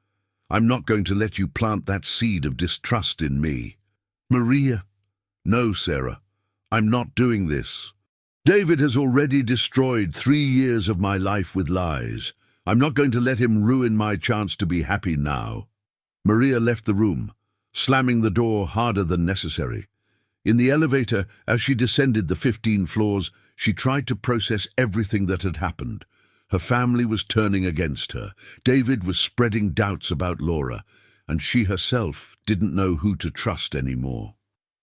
I'm not going to let you plant that seed of distrust in me. Maria. No, Sarah, I'm not doing this. David has already destroyed 3 years of my life with lies. I'm not going to let him ruin my chance to be happy now. Maria left the room, slamming the door harder than necessary. In the elevator, as she descended the 15 floors, she tried to process everything that had happened. Her family was turning against her. David was spreading doubts about Laura, and she herself didn't know who to trust anymore.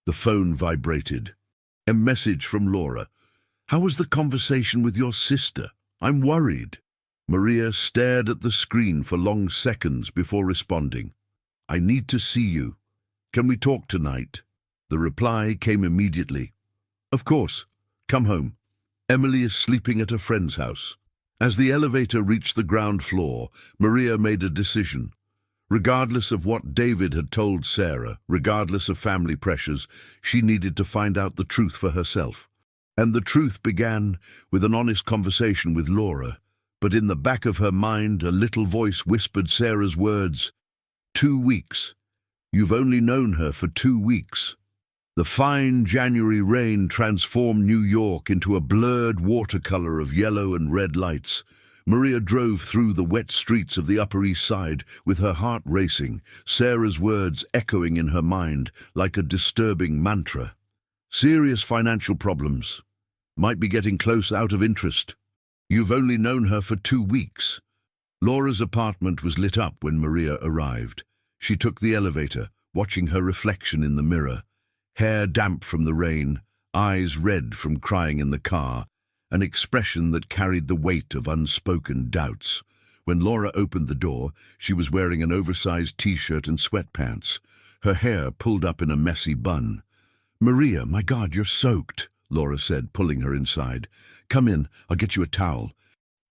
The phone vibrated. A message from Laura. How was the conversation with your sister? I'm worried. Maria stared at the screen for long seconds before responding. I need to see you. Can we talk tonight? The reply came immediately. Of course. Come home. Emily is sleeping at a friend's house. As the elevator reached the ground floor, Maria made a decision. Regardless of what David had told Sarah, regardless of family pressures, she needed to find out the truth for herself. And the truth began with an honest conversation with Laura, but in the back of her mind a little voice whispered Sarah's words. 2 weeks. You've only known her for 2 weeks. The fine January rain transformed New York into a blurred watercolor of yellow and red lights. Maria drove through the wet streets of the Upper East Side with her heart racing, Sarah's words echoing in her mind like a disturbing mantra. Serious financial problems. Might be getting close out of interest. You've only known her for 2 weeks. Laura's apartment was lit up when Maria arrived. She took the elevator, watching her reflection in the mirror. hair damp from the rain, eyes red from crying in the car, an expression that carried the weight of unspoken doubts. When Laura opened the door, she was wearing an oversized t-shirt and sweatpants, her hair pulled up in a messy bun. "Maria, my God, you're soaked," Laura said, pulling her inside. "Come in, I'll get you a towel."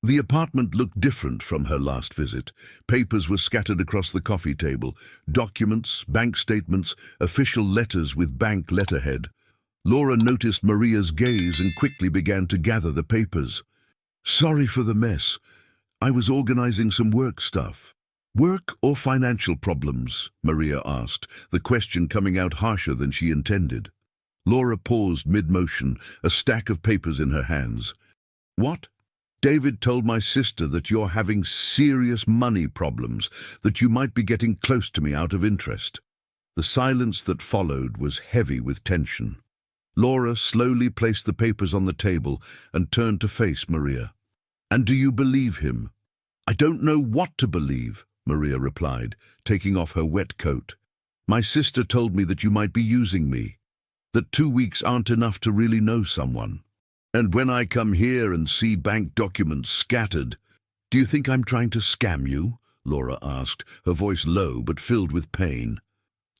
The apartment looked different from her last visit. Papers were scattered across the coffee table, documents, bank statements, official letters with bank letterhead. Laura noticed Maria's gaze and quickly began to gather the papers. "Sorry for the mess. I was organizing some work stuff." "Work or financial problems?" Maria asked, the question coming out harsher than she intended. Laura paused mid-motion, a stack of papers in her hands. "What?" "David told my sister that you're having serious money problems, that you might be getting close to me out of interest." The silence that followed was heavy with tension. Laura slowly placed the papers on the table and turned to face Maria. "And do you believe him?" "I don't know what to believe," Maria replied, taking off her wet coat. "My sister told me that you might be using me, that 2 weeks aren't enough to really know someone. And when I come here and see bank documents scattered—" "Do you think I'm trying to scam you?" Laura asked, her voice low but filled with pain.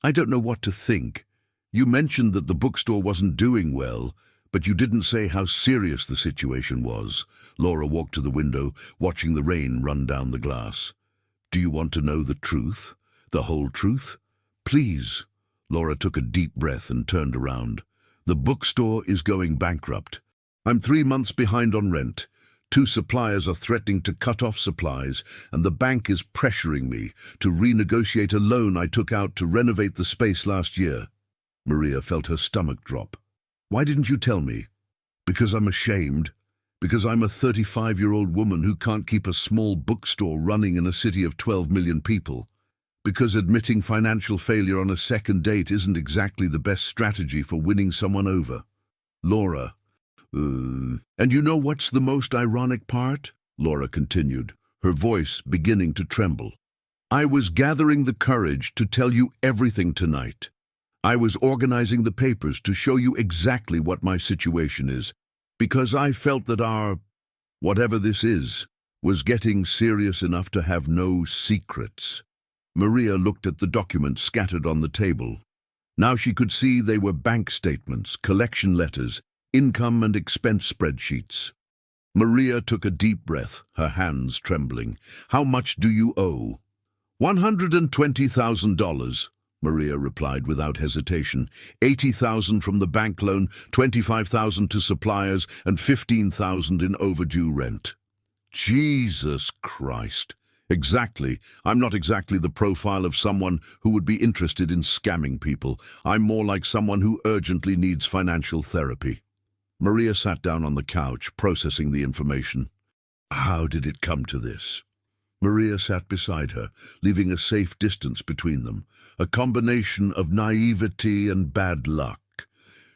"I don't know what to think. You mentioned that the bookstore wasn't doing well, but you didn't say how serious the situation was." Laura walked to the window, watching the rain run down the glass. "Do you want to know the truth? The whole truth?" "Please." Laura took a deep breath and turned around. "The bookstore is going bankrupt. I'm 3 months behind on rent. 2 suppliers are threatening to cut off supplies, and the bank is pressuring me to renegotiate a loan I took out to renovate the space last year." Maria felt her stomach drop. "Why didn't you tell me?" "Because I'm ashamed. Because I'm a 35-year-old woman who can't keep a small bookstore running in a city of 12 million people. Because admitting financial failure on a second date isn't exactly the best strategy for winning someone over." "Laura, and you know what's the most ironic part?" Laura continued, her voice beginning to tremble. "I was gathering the courage to tell you everything tonight. I was organizing the papers to show you exactly what my situation is, because I felt that whatever this is, was getting serious enough to have no secrets." Maria looked at the documents scattered on the table. Now she could see they were bank statements, collection letters, income and expense spreadsheets. Maria took a deep breath, her hands trembling. "How much do you owe?" $120,000. Maria replied without hesitation. $80,000 from the bank loan, $25,000 to suppliers, and $15,000 in overdue rent. Jesus Christ. Exactly. I'm not exactly the profile of someone who would be interested in scamming people. I'm more like someone who urgently needs financial therapy. Maria sat down on the couch, processing the information. How did it come to this? Maria sat beside her, leaving a safe distance between them, a combination of naivety and bad luck.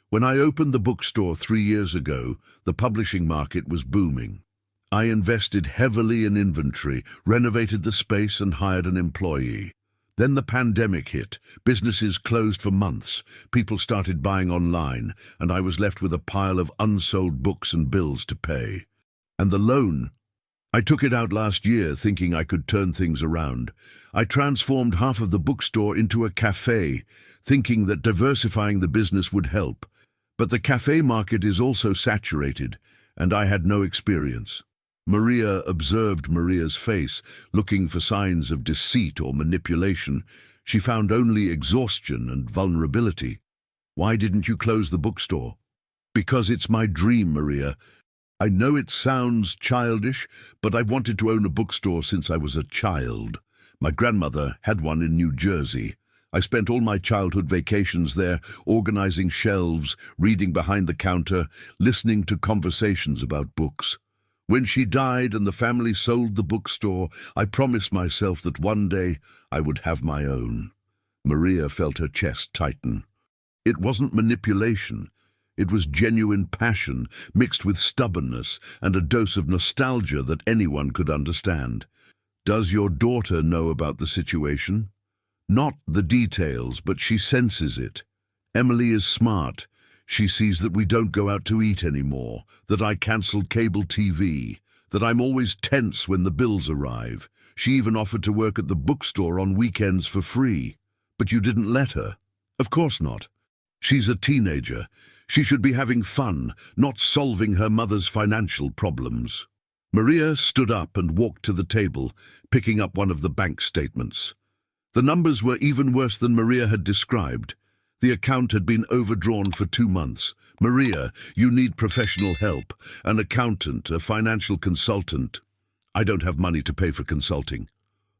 When I opened the bookstore 3 years ago, the publishing market was booming. I invested heavily in inventory, renovated the space and hired an employee. Then the pandemic hit, businesses closed for months, people started buying online, and I was left with a pile of unsold books and bills to pay. And the loan? I took it out last year thinking I could turn things around. I transformed half of the bookstore into a cafe, thinking that diversifying the business would help. But the cafe market is also saturated, and I had no experience. Maria observed Maria's face, looking for signs of deceit or manipulation. She found only exhaustion and vulnerability. Why didn't you close the bookstore? Because it's my dream, Maria. I know it sounds childish, but I've wanted to own a bookstore since I was a child. My grandmother had one in New Jersey. I spent all my childhood vacations there, organizing shelves, reading behind the counter, listening to conversations about books. When she died and the family sold the bookstore, I promised myself that one day I would have my own. Maria felt her chest tighten. It wasn't manipulation. It was genuine passion, mixed with stubbornness and a dose of nostalgia that anyone could understand. Does your daughter know about the situation? Not the details, but she senses it. Emily is smart. She sees that we don't go out to eat anymore, that I cancelled cable TV, that I'm always tense when the bills arrive. She even offered to work at the bookstore on weekends for free. But you didn't let her. Of course not. She's a teenager. She should be having fun, not solving her mother's financial problems. Maria stood up and walked to the table, picking up one of the bank statements. The numbers were even worse than Maria had described. The account had been overdrawn for 2 months. Maria, you need professional help, an accountant, a financial consultant. I don't have money to pay for consulting.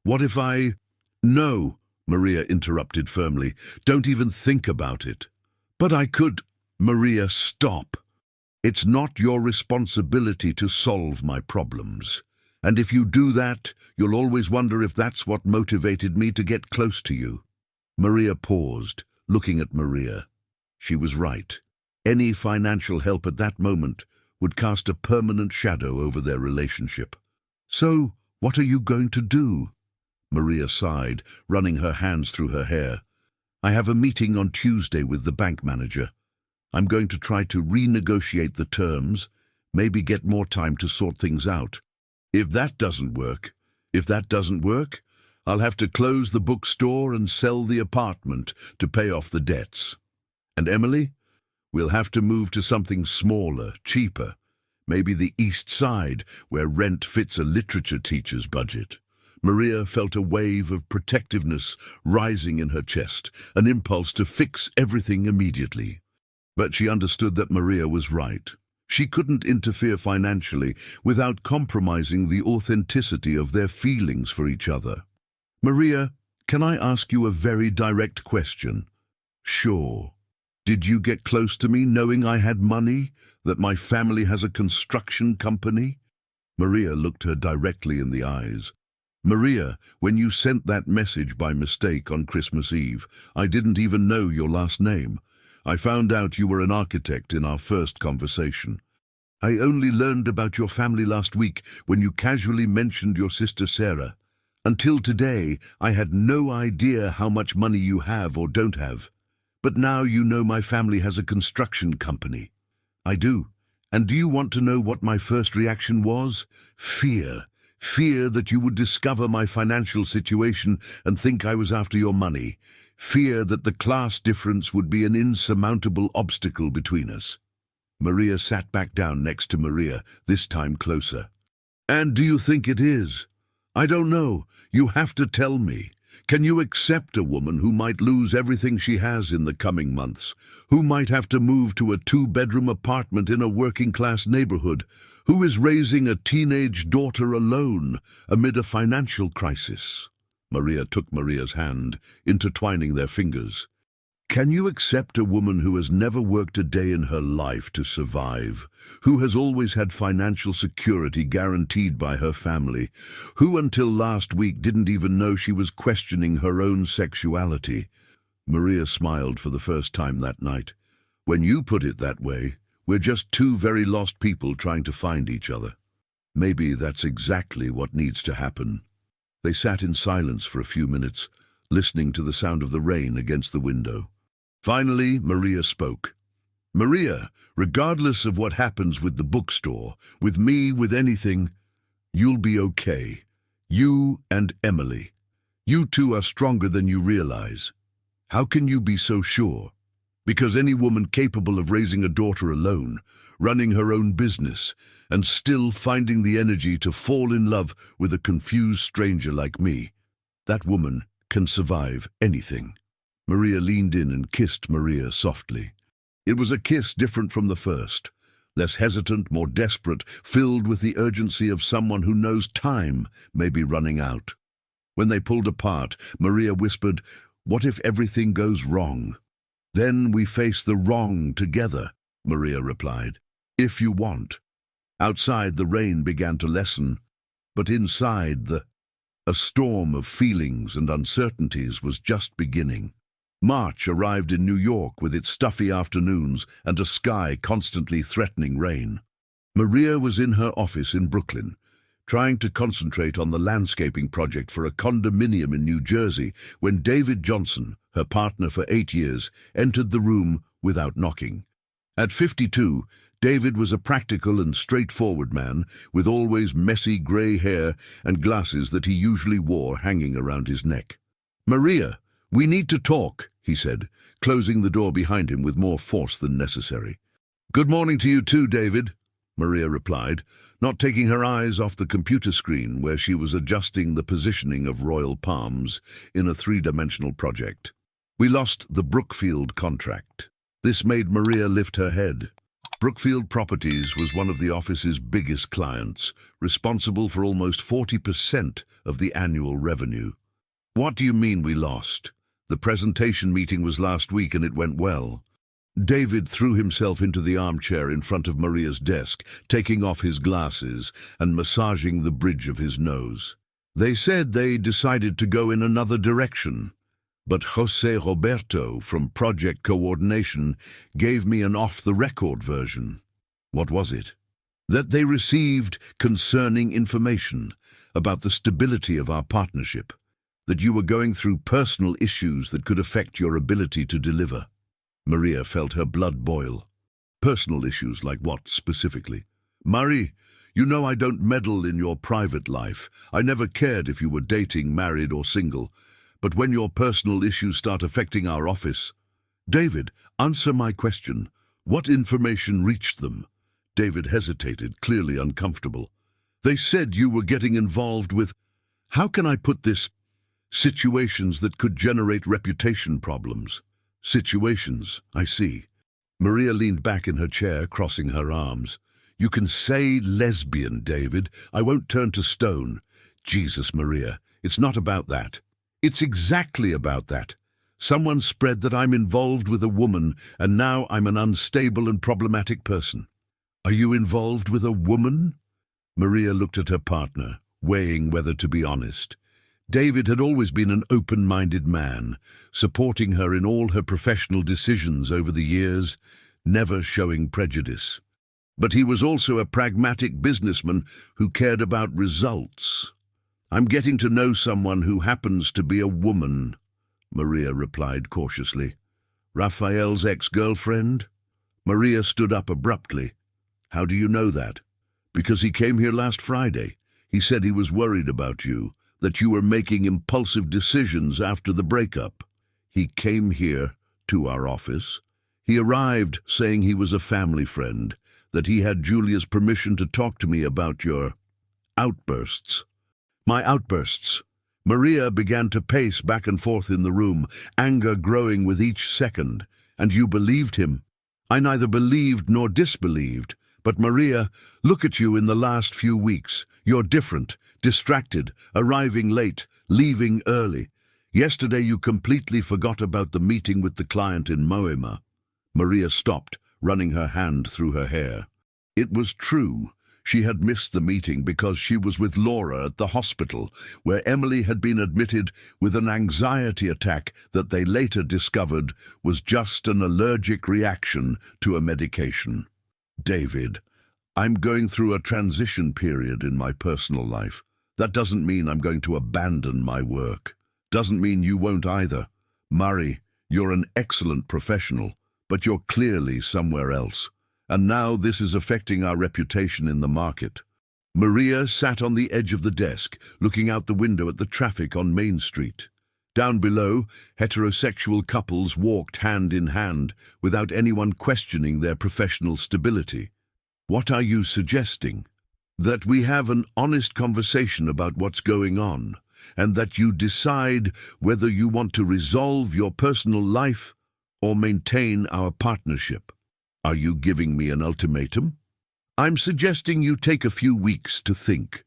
What if I... No, Maria interrupted firmly. Don't even think about it. But I could... Maria, stop. It's not your responsibility to solve my problems. And if you do that, you'll always wonder if that's what motivated me to get close to you. Maria paused, looking at Maria. She was right. Any financial help at that moment would cast a permanent shadow over their relationship. So, what are you going to do? Maria sighed, running her hands through her hair. I have a meeting on Tuesday with the bank manager. I'm going to try to renegotiate the terms, maybe get more time to sort things out. If that doesn't work, I'll have to close the bookstore and sell the apartment to pay off the debts. And Emily? We'll have to move to something smaller, cheaper, maybe the East Side, where rent fits a literature teacher's budget. Maria felt a wave of protectiveness rising in her chest, an impulse to fix everything immediately. But she understood that Maria was right. She couldn't interfere financially without compromising the authenticity of their feelings for each other. Maria, can I ask you a very direct question? Sure. Did you get close to me knowing I had money, that my family has a construction company? Maria looked her directly in the eyes. Maria, when you sent that message by mistake on Christmas Eve, I didn't even know your last name. I found out you were an architect in our first conversation. I only learned about your family last week when you casually mentioned your sister Sarah. Until today, I had no idea how much money you have or don't have. But now you know my family has a construction company. I do. And do you want to know what my first reaction was? Fear. Fear that you would discover my financial situation and think I was after your money. Fear that the class difference would be an insurmountable obstacle between us. Maria sat back down next to Maria, this time closer. And do you think it is? I don't know. You have to tell me. Can you accept a woman who might lose everything she has in the coming months, who might have to move to a 2-bedroom apartment in a working-class neighborhood, who is raising a teenage daughter alone amid a financial crisis? Maria took Maria's hand, intertwining their fingers. Can you accept a woman who has never worked a day in her life to survive, who has always had financial security guaranteed by her family, who until last week didn't even know she was questioning her own sexuality? Maria smiled for the first time that night. When you put it that way, we're just 2 very lost people trying to find each other. Maybe that's exactly what needs to happen. They sat in silence for a few minutes, listening to the sound of the rain against the window. Finally, Maria spoke. Maria, regardless of what happens with the bookstore, with me, with anything, you'll be okay. You and Emily. You two are stronger than you realize. How can you be so sure? Because any woman capable of raising a daughter alone, running her own business, and still finding the energy to fall in love with a confused stranger like me, that woman can survive anything. Maria leaned in and kissed Maria softly. It was a kiss different from the first, less hesitant, more desperate, filled with the urgency of someone who knows time may be running out. When they pulled apart, Maria whispered, "What if everything goes wrong?" "Then we face the wrong together," Maria replied. "If you want." Outside, the rain began to lessen, but inside, a storm of feelings and uncertainties was just beginning. March arrived in New York with its stuffy afternoons and a sky constantly threatening rain. Maria was in her office in Brooklyn, trying to concentrate on the landscaping project for a condominium in New Jersey when David Johnson, her partner for 8 years, entered the room without knocking. At 52, David was a practical and straightforward man with always messy grey hair and glasses that he usually wore hanging around his neck. "Maria, we need to talk," he said, closing the door behind him with more force than necessary. "Good morning to you too, David," Maria replied, not taking her eyes off the computer screen where she was adjusting the positioning of Royal Palms in a 3-dimensional project. "We lost the Brookfield contract." This made Maria lift her head. Brookfield Properties was one of the office's biggest clients, responsible for almost 40% of the annual revenue. "What do you mean we lost? The presentation meeting was last week and it went well." David threw himself into the armchair in front of Maria's desk, taking off his glasses and massaging the bridge of his nose. "They said they decided to go in another direction. But Jose Roberto from Project Coordination gave me an off-the-record version." "What was it?" "That they received concerning information about the stability of our partnership, that you were going through personal issues that could affect your ability to deliver." Maria felt her blood boil. "Personal issues like what, specifically?" "Marie, you know I don't meddle in your private life. I never cared if you were dating, married or single. But when your personal issues start affecting our office—" "David, answer my question. What information reached them?" David hesitated, clearly uncomfortable. "They said you were getting involved with— how can I put this? Situations that could generate reputation problems." "Situations, I see." Maria leaned back in her chair, crossing her arms. "You can say lesbian, David. I won't turn to stone." "Jesus, Maria, it's not about that." "It's exactly about that. Someone spread that I'm involved with a woman, and now I'm an unstable and problematic person." "Are you involved with a woman?" Maria looked at her partner, weighing whether to be honest. David had always been an open-minded man, supporting her in all her professional decisions over the years, never showing prejudice. But he was also a pragmatic businessman who cared about results. "I'm getting to know someone who happens to be a woman," Maria replied cautiously. "Raphael's ex-girlfriend?" Maria stood up abruptly. "How do you know that?" "Because he came here last Friday. He said he was worried about you, that you were making impulsive decisions after the breakup. He came here, to our office. He arrived saying he was a family friend, that he had Julia's permission to talk to me about your outbursts." "My outbursts." Maria began to pace back and forth in the room, anger growing with each second. "And you believed him?" "I neither believed nor disbelieved. But Maria, look at you in the last few weeks. You're different, distracted, arriving late, leaving early. Yesterday you completely forgot about the meeting with the client in Moema." Maria stopped, running her hand through her hair. It was true. She had missed the meeting because she was with Laura at the hospital, where Emily had been admitted with an anxiety attack that they later discovered was just an allergic reaction to a medication. "David, I'm going through a transition period in my personal life. That doesn't mean I'm going to abandon my work. Doesn't mean you won't either. Marie, you're an excellent professional, but you're clearly somewhere else. And now this is affecting our reputation in the market." Maria sat on the edge of the desk, looking out the window at the traffic on Main Street. Down below, heterosexual couples walked hand in hand, without anyone questioning their professional stability. "What are you suggesting?" "That we have an honest conversation about what's going on, and that you decide whether you want to resolve your personal life or maintain our partnership." "Are you giving me an ultimatum?" "I'm suggesting you take a few weeks to think.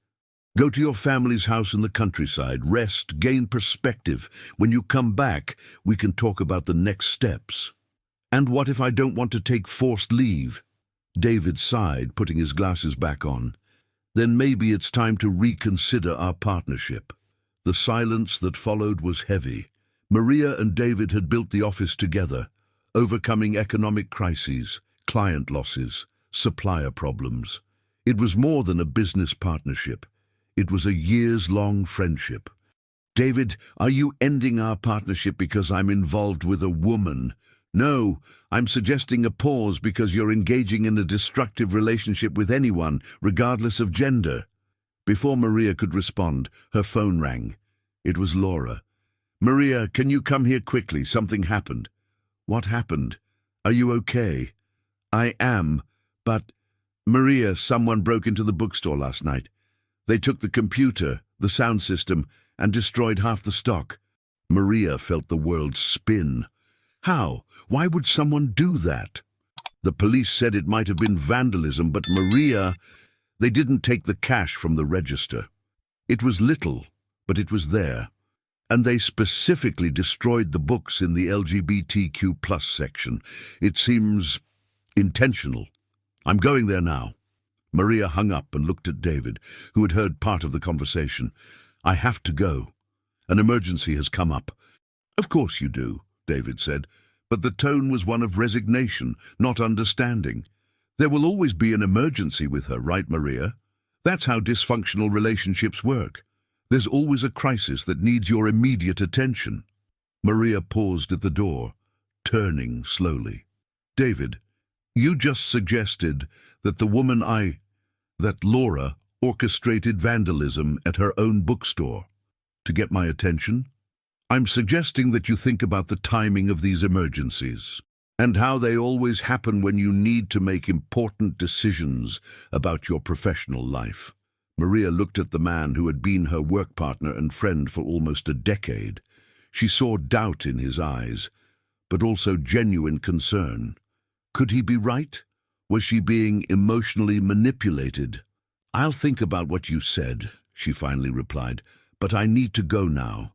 Go to your family's house in the countryside, rest, gain perspective. When you come back, we can talk about the next steps." "And what if I don't want to take forced leave?" David sighed, putting his glasses back on. "Then maybe it's time to reconsider our partnership." The silence that followed was heavy. Maria and David had built the office together, overcoming economic crises, client losses, supplier problems. It was more than a business partnership. It was a years-long friendship. David, are you ending our partnership because I'm involved with a woman? No, I'm suggesting a pause because you're engaging in a destructive relationship with anyone, regardless of gender. Before Maria could respond, her phone rang. It was Laura. Maria, can you come here quickly? Something happened. What happened? Are you okay? I am, but... Maria, someone broke into the bookstore last night. They took the computer, the sound system, and destroyed half the stock. Maria felt the world spin. How? Why would someone do that? The police said it might have been vandalism, but Maria... They didn't take the cash from the register. It was little, but it was there. And they specifically destroyed the books in the LGBTQ+ section. It seems intentional. I'm going there now. Maria hung up and looked at David, who had heard part of the conversation. I have to go. An emergency has come up. Of course you do, David said, but the tone was one of resignation, not understanding. There will always be an emergency with her, right, Maria? That's how dysfunctional relationships work. There's always a crisis that needs your immediate attention. Maria paused at the door, turning slowly. David, you just suggested that that Laura orchestrated vandalism at her own bookstore to get my attention? I'm suggesting that you think about the timing of these emergencies and how they always happen when you need to make important decisions about your professional life. Maria looked at the man who had been her work partner and friend for almost a decade. She saw doubt in his eyes, but also genuine concern. Could he be right? Was she being emotionally manipulated? I'll think about what you said, she finally replied, but I need to go now.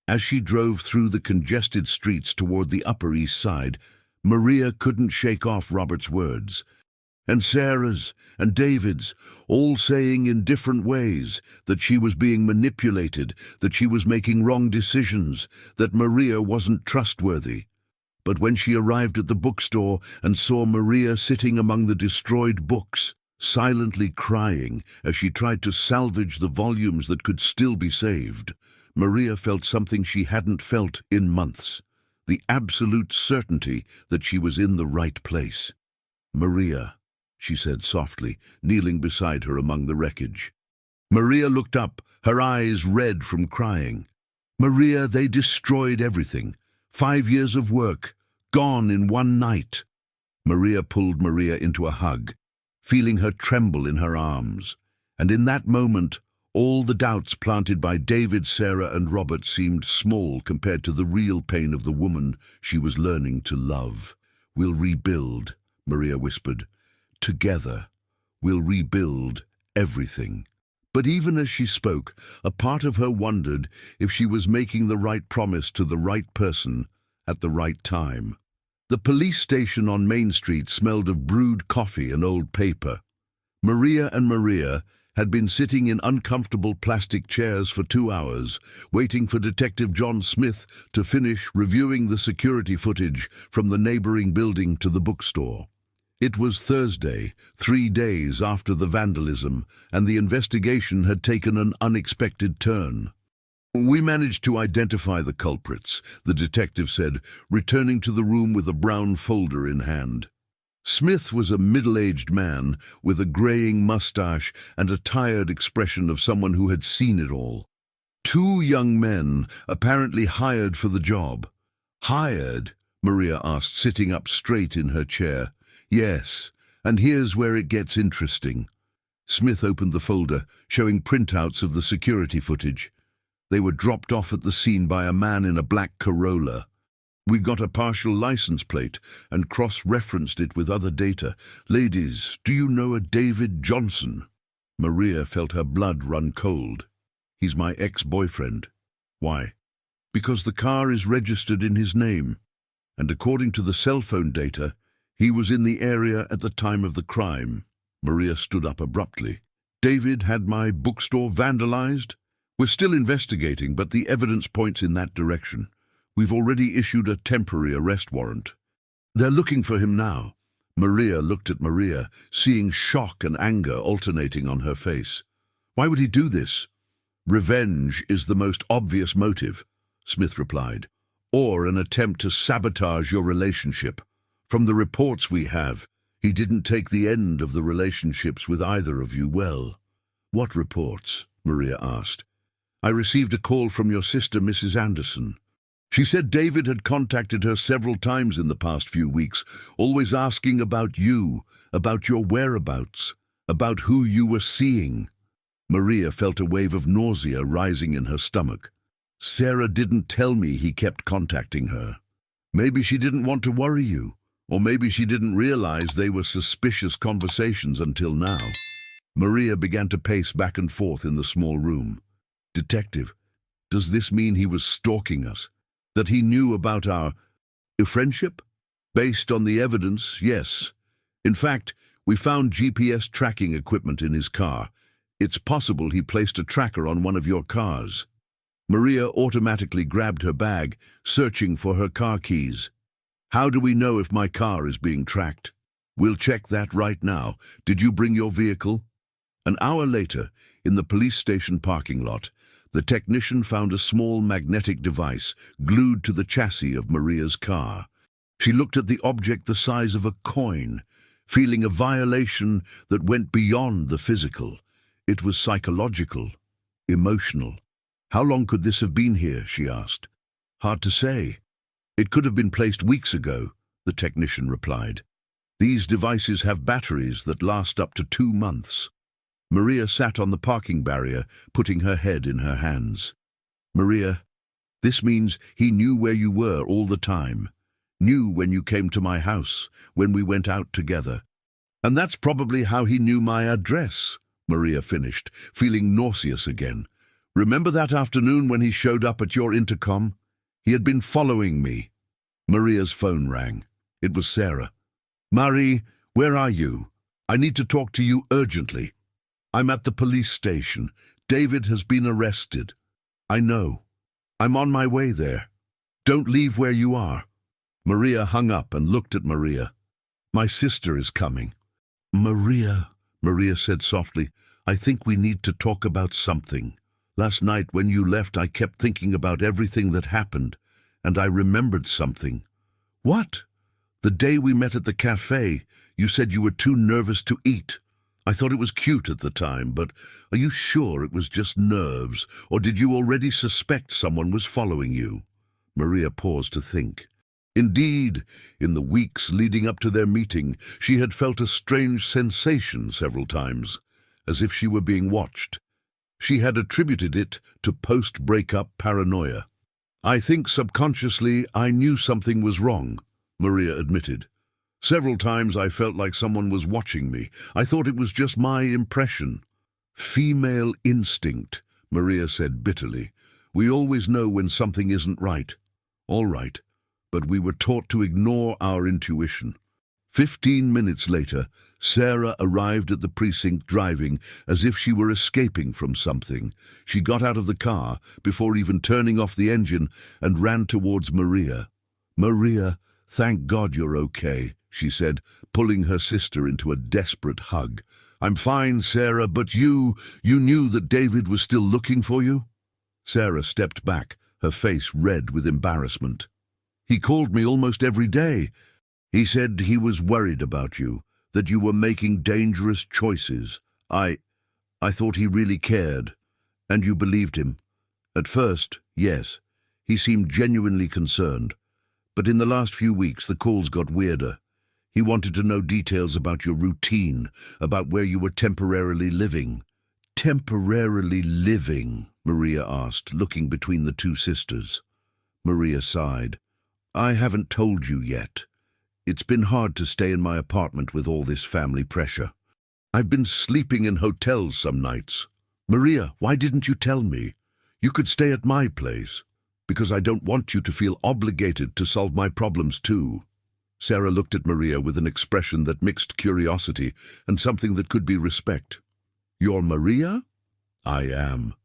As she drove through the congested streets toward the Upper East Side, Maria couldn't shake off Robert's words. And Sarah's and David's, all saying in different ways that she was being manipulated, that she was making wrong decisions, that Maria wasn't trustworthy. But when she arrived at the bookstore and saw Maria sitting among the destroyed books, silently crying as she tried to salvage the volumes that could still be saved, Maria felt something she hadn't felt in months, the absolute certainty that she was in the right place. Maria, she said softly, kneeling beside her among the wreckage. Maria looked up, her eyes red from crying. Maria, they destroyed everything. 5 years of work, gone in one night. Maria pulled Maria into a hug, feeling her tremble in her arms. And in that moment, all the doubts planted by David, Sarah, and Robert seemed small compared to the real pain of the woman she was learning to love. We'll rebuild, Maria whispered. Together, we'll rebuild everything. But even as she spoke, a part of her wondered if she was making the right promise to the right person at the right time. The police station on Main Street smelled of brewed coffee and old paper. Maria had been sitting in uncomfortable plastic chairs for 2 hours, waiting for Detective John Smith to finish reviewing the security footage from the neighboring building to the bookstore. It was Thursday, 3 days after the vandalism, and the investigation had taken an unexpected turn. We managed to identify the culprits, the detective said, returning to the room with a brown folder in hand. Smith was a middle-aged man with a graying mustache and a tired expression of someone who had seen it all. 2 young men, apparently hired for the job. Hired? Maria asked, sitting up straight in her chair. Yes, and here's where it gets interesting. Smith opened the folder, showing printouts of the security footage. They were dropped off at the scene by a man in a black Corolla. We got a partial license plate and cross-referenced it with other data. Ladies, do you know a David Johnson? Maria felt her blood run cold. He's my ex-boyfriend. Why? Because the car is registered in his name, and according to the cell phone data, he was in the area at the time of the crime. Maria stood up abruptly. David had my bookstore vandalized? We're still investigating, but the evidence points in that direction. We've already issued a temporary arrest warrant. They're looking for him now. Maria looked at Maria, seeing shock and anger alternating on her face. Why would he do this? Revenge is the most obvious motive, Smith replied, or an attempt to sabotage your relationship. From the reports we have, he didn't take the end of the relationships with either of you well. What reports? Maria asked. I received a call from your sister, Mrs. Anderson. She said David had contacted her several times in the past few weeks, always asking about you, about your whereabouts, about who you were seeing. Maria felt a wave of nausea rising in her stomach. Sarah didn't tell me he kept contacting her. Maybe she didn't want to worry you, or maybe she didn't realize they were suspicious conversations until now. Maria began to pace back and forth in the small room. Detective, does this mean he was stalking us? That he knew about our friendship? Based on the evidence, yes. In fact, we found GPS tracking equipment in his car. It's possible he placed a tracker on one of your cars. Maria automatically grabbed her bag, searching for her car keys. How do we know if my car is being tracked? We'll check that right now. Did you bring your vehicle? An hour later, in the police station parking lot, the technician found a small magnetic device glued to the chassis of Maria's car. She looked at the object the size of a coin, feeling a violation that went beyond the physical. It was psychological, emotional. How long could this have been here, she asked. Hard to say. It could have been placed weeks ago, the technician replied. These devices have batteries that last up to 2 months. Maria sat on the parking barrier, putting her head in her hands. Maria, this means he knew where you were all the time, knew when you came to my house, when we went out together. And that's probably how he knew my address, Maria finished, feeling nauseous again. Remember that afternoon when he showed up at your intercom? He had been following me. Maria's phone rang. It was Sarah. Marie, where are you? I need to talk to you urgently. I'm at the police station. David has been arrested. I know. I'm on my way there. Don't leave where you are. Maria hung up and looked at Maria. My sister is coming. Maria said softly, I think we need to talk about something. Last night when you left, I kept thinking about everything that happened, and I remembered something. What? The day we met at the cafe, you said you were too nervous to eat. I thought it was cute at the time, but are you sure it was just nerves, or did you already suspect someone was following you? Maria paused to think. Indeed, in the weeks leading up to their meeting, she had felt a strange sensation several times, as if she were being watched. She had attributed it to post-breakup paranoia. I think subconsciously I knew something was wrong, Maria admitted. Several times I felt like someone was watching me. I thought it was just my impression. Female instinct, Maria said bitterly. We always know when something isn't right. All right, but we were taught to ignore our intuition. 15 minutes later, Sarah arrived at the precinct driving as if she were escaping from something. She got out of the car before even turning off the engine and ran towards Maria. Maria, thank God you're okay, she said, pulling her sister into a desperate hug. I'm fine, Sarah, but you knew that David was still looking for you? Sarah stepped back, her face red with embarrassment. He called me almost every day. He said he was worried about you, that you were making dangerous choices. I thought he really cared, and you believed him. At first, yes, he seemed genuinely concerned, but in the last few weeks the calls got weirder. He wanted to know details about your routine, about where you were temporarily living. Temporarily living? Maria asked, looking between the two sisters. Maria sighed. I haven't told you yet. It's been hard to stay in my apartment with all this family pressure. I've been sleeping in hotels some nights. Maria, why didn't you tell me? You could stay at my place, because I don't want you to feel obligated to solve my problems too. Sarah looked at Maria with an expression that mixed curiosity and something that could be respect. You're Maria? I am.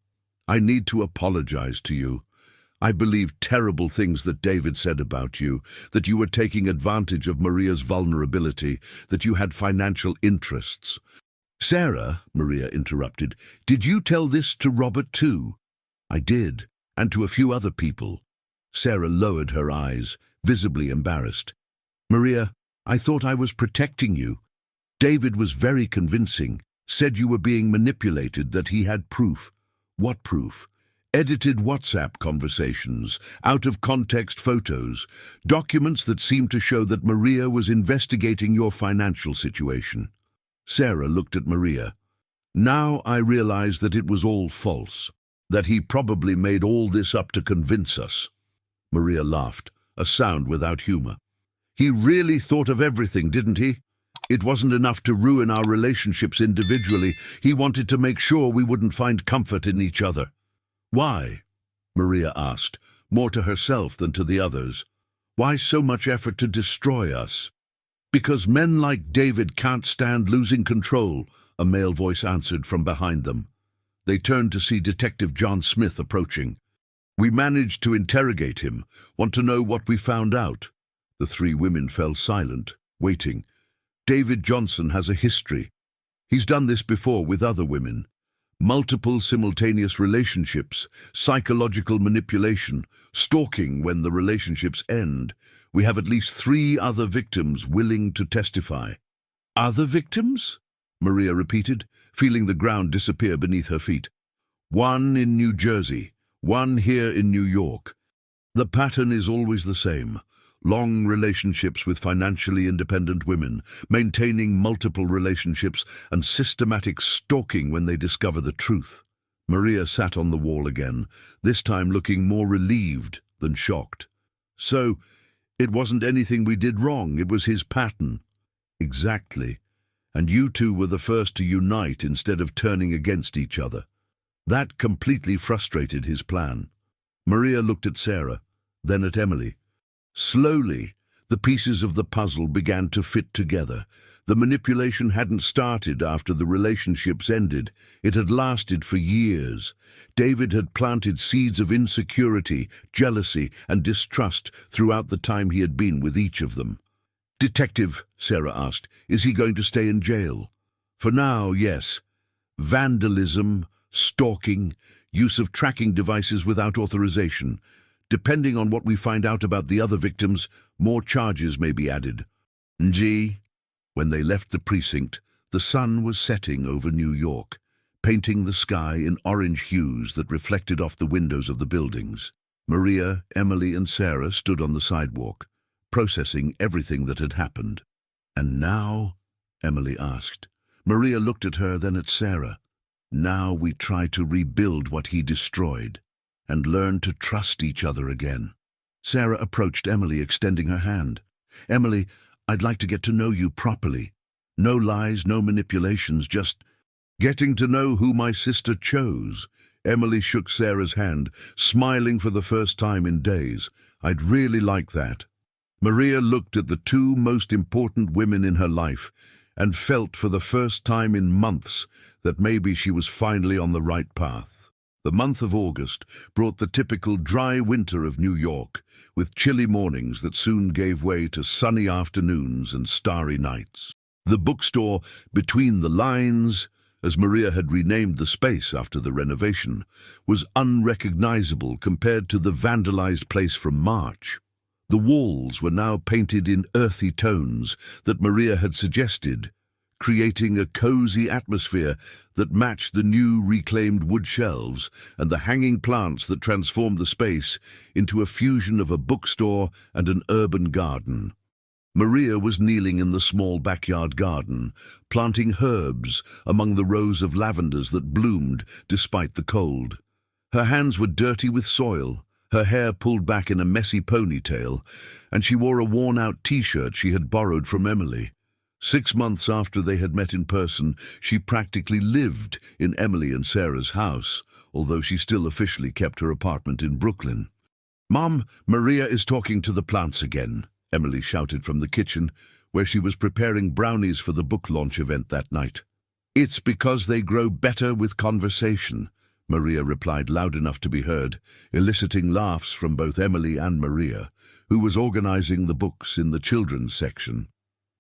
I need to apologize to you. I believed terrible things that David said about you, that you were taking advantage of Maria's vulnerability, that you had financial interests. Sarah, Maria interrupted, did you tell this to Robert too? I did, and to a few other people. Sarah lowered her eyes, visibly embarrassed. Maria, I thought I was protecting you. David was very convincing, said you were being manipulated, that he had proof. What proof? Edited WhatsApp conversations, out-of-context photos, documents that seemed to show that Maria was investigating your financial situation. Sarah looked at Maria. Now I realize that it was all false, that he probably made all this up to convince us. Maria laughed, a sound without humor. He really thought of everything, didn't he? It wasn't enough to ruin our relationships individually. He wanted to make sure we wouldn't find comfort in each other. Why? Maria asked, more to herself than to the others. Why so much effort to destroy us? Because men like David can't stand losing control, a male voice answered from behind them. They turned to see Detective John Smith approaching. We managed to interrogate him. Want to know what we found out? The three women fell silent, waiting. David Johnson has a history. He's done this before with other women. Multiple simultaneous relationships, psychological manipulation, stalking when the relationships end. We have at least 3 other victims willing to testify. Other victims? Maria repeated, feeling the ground disappear beneath her feet. 1 in New Jersey, 1 here in New York. The pattern is always the same. Long relationships with financially independent women, maintaining multiple relationships, and systematic stalking when they discover the truth. Maria sat on the wall again, this time looking more relieved than shocked. So, it wasn't anything we did wrong, it was his pattern. Exactly. And you two were the first to unite instead of turning against each other. That completely frustrated his plan. Maria looked at Sarah, then at Emily. Slowly, the pieces of the puzzle began to fit together. The manipulation hadn't started after the relationships ended. It had lasted for years. David had planted seeds of insecurity, jealousy, and distrust throughout the time he had been with each of them. Detective, Sarah asked, is he going to stay in jail? For now, yes. Vandalism, stalking, use of tracking devices without authorization. Depending on what we find out about the other victims, more charges may be added. Gee. When they left the precinct, the sun was setting over New York, painting the sky in orange hues that reflected off the windows of the buildings. Maria, Emily, and Sarah stood on the sidewalk, processing everything that had happened. And now? Emily asked. Maria looked at her, then at Sarah. Now we try to rebuild what he destroyed, and learn to trust each other again. Sarah approached Emily, extending her hand. Emily, I'd like to get to know you properly. No lies, no manipulations, just getting to know who my sister chose. Emily shook Sarah's hand, smiling for the first time in days. I'd really like that. Maria looked at the 2 most important women in her life and felt for the first time in months that maybe she was finally on the right path. The month of August brought the typical dry winter of New York, with chilly mornings that soon gave way to sunny afternoons and starry nights. The bookstore Between the Lines, as Maria had renamed the space after the renovation, was unrecognizable compared to the vandalized place from March. The walls were now painted in earthy tones that Maria had suggested, creating a cozy atmosphere that matched the new reclaimed wood shelves and the hanging plants that transformed the space into a fusion of a bookstore and an urban garden. Maria was kneeling in the small backyard garden, planting herbs among the rows of lavenders that bloomed despite the cold. Her hands were dirty with soil, her hair pulled back in a messy ponytail, and she wore a worn-out t-shirt she had borrowed from Emily. 6 months after they had met in person, she practically lived in Emily and Sarah's house, although she still officially kept her apartment in Brooklyn. "Mom, Maria is talking to the plants again," Emily shouted from the kitchen, where she was preparing brownies for the book launch event that night. "It's because they grow better with conversation," Maria replied loud enough to be heard, eliciting laughs from both Emily and Maria, who was organizing the books in the children's section.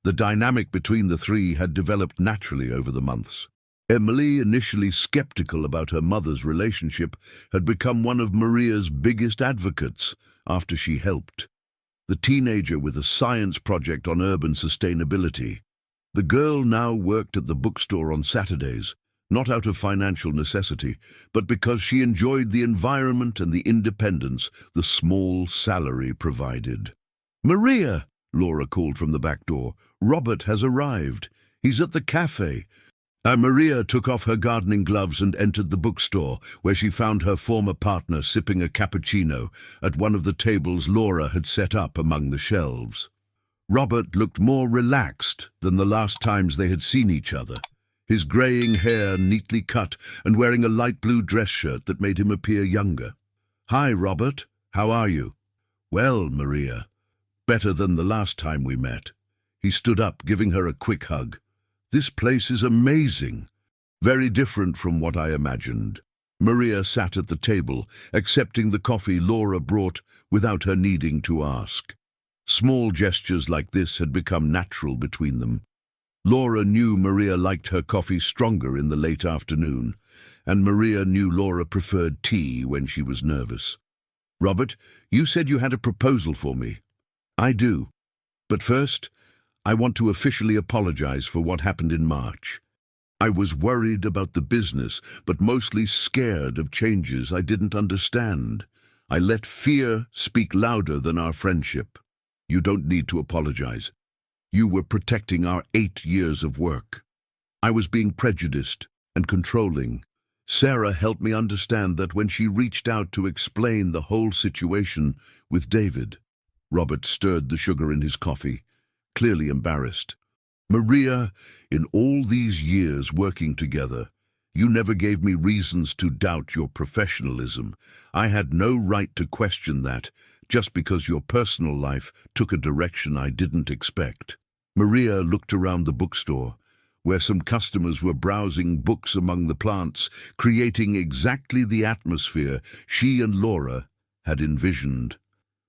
The dynamic between the three had developed naturally over the months. Emily, initially skeptical about her mother's relationship, had become one of Maria's biggest advocates after she helped the teenager with a science project on urban sustainability. The girl now worked at the bookstore on Saturdays, not out of financial necessity, but because she enjoyed the environment and the independence the small salary provided. "Maria," Laura called from the back door, "Robert has arrived. He's at the cafe." Maria took off her gardening gloves and entered the bookstore, where she found her former partner sipping a cappuccino at one of the tables Laura had set up among the shelves. Robert looked more relaxed than the last times they had seen each other, his greying hair neatly cut and wearing a light blue dress shirt that made him appear younger. "Hi, Robert. How are you?" "Well, Maria. Better than the last time we met." He stood up, giving her a quick hug. "This place is amazing. Very different from what I imagined." Maria sat at the table, accepting the coffee Laura brought without her needing to ask. Small gestures like this had become natural between them. Laura knew Maria liked her coffee stronger in the late afternoon, and Maria knew Laura preferred tea when she was nervous. "Robert, you said you had a proposal for me." "I do. But first, I want to officially apologize for what happened in March. I was worried about the business, but mostly scared of changes I didn't understand. I let fear speak louder than our friendship. You don't need to apologize. You were protecting our 8 years of work. I was being prejudiced and controlling. Sarah helped me understand that when she reached out to explain the whole situation with David." Robert stirred the sugar in his coffee, clearly embarrassed. "Maria, in all these years working together, you never gave me reasons to doubt your professionalism. I had no right to question that, just because your personal life took a direction I didn't expect." Maria looked around the bookstore, where some customers were browsing books among the plants, creating exactly the atmosphere she and Laura had envisioned.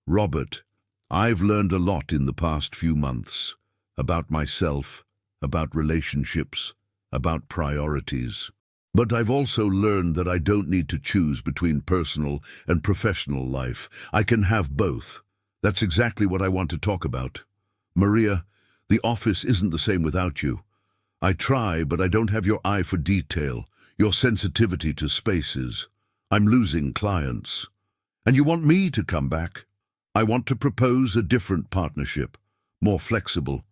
"Robert, I've learned a lot in the past few months. About myself, about relationships, about priorities. But I've also learned that I don't need to choose between personal and professional life. I can have both. That's exactly what I want to talk about. Maria, the office isn't the same without you. I try, but I don't have your eye for detail, your sensitivity to spaces. I'm losing clients. And you want me to come back? I want to propose a different partnership, more flexible.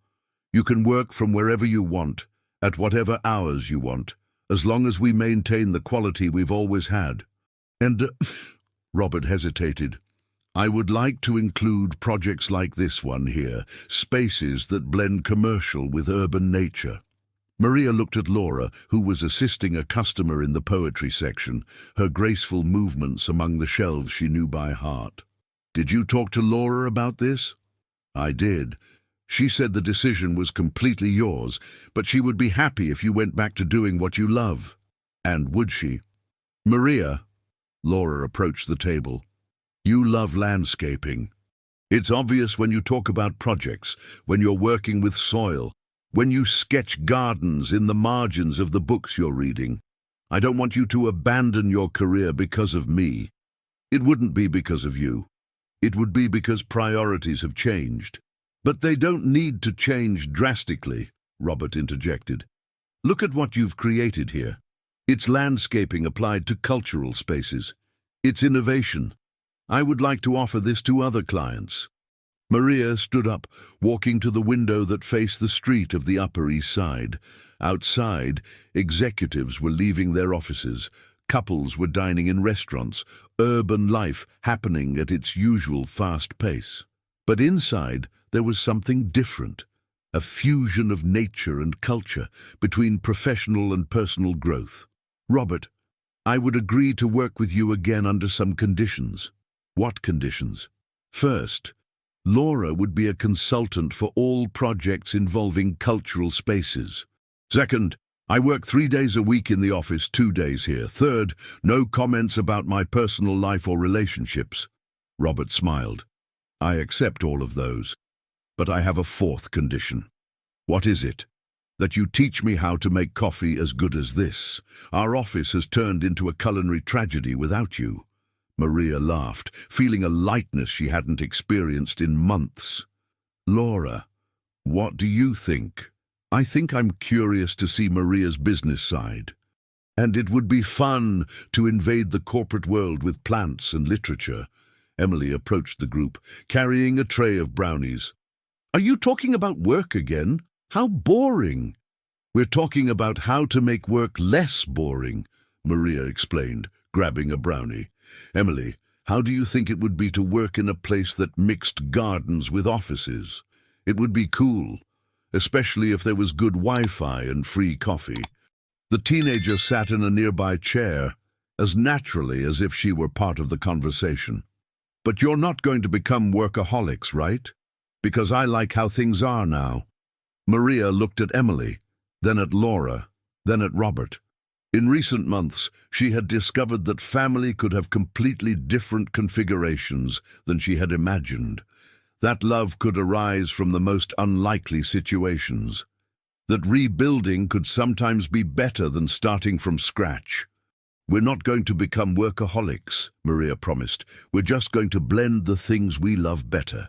You can work from wherever you want, at whatever hours you want, as long as we maintain the quality we've always had. And, Robert hesitated, I would like to include projects like this one here, spaces that blend commercial with urban nature." Maria looked at Laura, who was assisting a customer in the poetry section, her graceful movements among the shelves she knew by heart. "Did you talk to Laura about this?" "I did. She said the decision was completely yours, but she would be happy if you went back to doing what you love." "And would she?" "Maria," Laura approached the table, "you love landscaping. It's obvious when you talk about projects, when you're working with soil, when you sketch gardens in the margins of the books you're reading. I don't want you to abandon your career because of me. It wouldn't be because of you. It would be because priorities have changed." "But they don't need to change drastically," Robert interjected. "Look at what you've created here. It's landscaping applied to cultural spaces. It's innovation. I would like to offer this to other clients." Maria stood up, walking to the window that faced the street of the Upper East Side. Outside, executives were leaving their offices. Couples were dining in restaurants, urban life happening at its usual fast pace. But inside, there was something different, a fusion of nature and culture between professional and personal growth. "Robert, I would agree to work with you again under some conditions." "What conditions?" "First, Laura would be a consultant for all projects involving cultural spaces. Second, I work 3 days a week in the office, 2 days here. Third, no comments about my personal life or relationships." Robert smiled. "I accept all of those, but I have a fourth condition. What is it? That you teach me how to make coffee as good as this. Our office has turned into a culinary tragedy without you. Maria laughed, feeling a lightness she hadn't experienced in months. Laura, what do you think? I think I'm curious to see Maria's business side. And it would be fun to invade the corporate world with plants and literature. Emily approached the group, carrying a tray of brownies. Are you talking about work again? How boring! We're talking about how to make work less boring, Maria explained, grabbing a brownie. Emily, how do you think it would be to work in a place that mixed gardens with offices? It would be cool, especially if there was good Wi-Fi and free coffee. The teenager sat in a nearby chair, as naturally as if she were part of the conversation. But you're not going to become workaholics, right? Because I like how things are now. Maria looked at Emily, then at Laura, then at Robert. In recent months, she had discovered that family could have completely different configurations than she had imagined. That love could arise from the most unlikely situations. That rebuilding could sometimes be better than starting from scratch. We're not going to become workaholics, Maria promised. We're just going to blend the things we love better.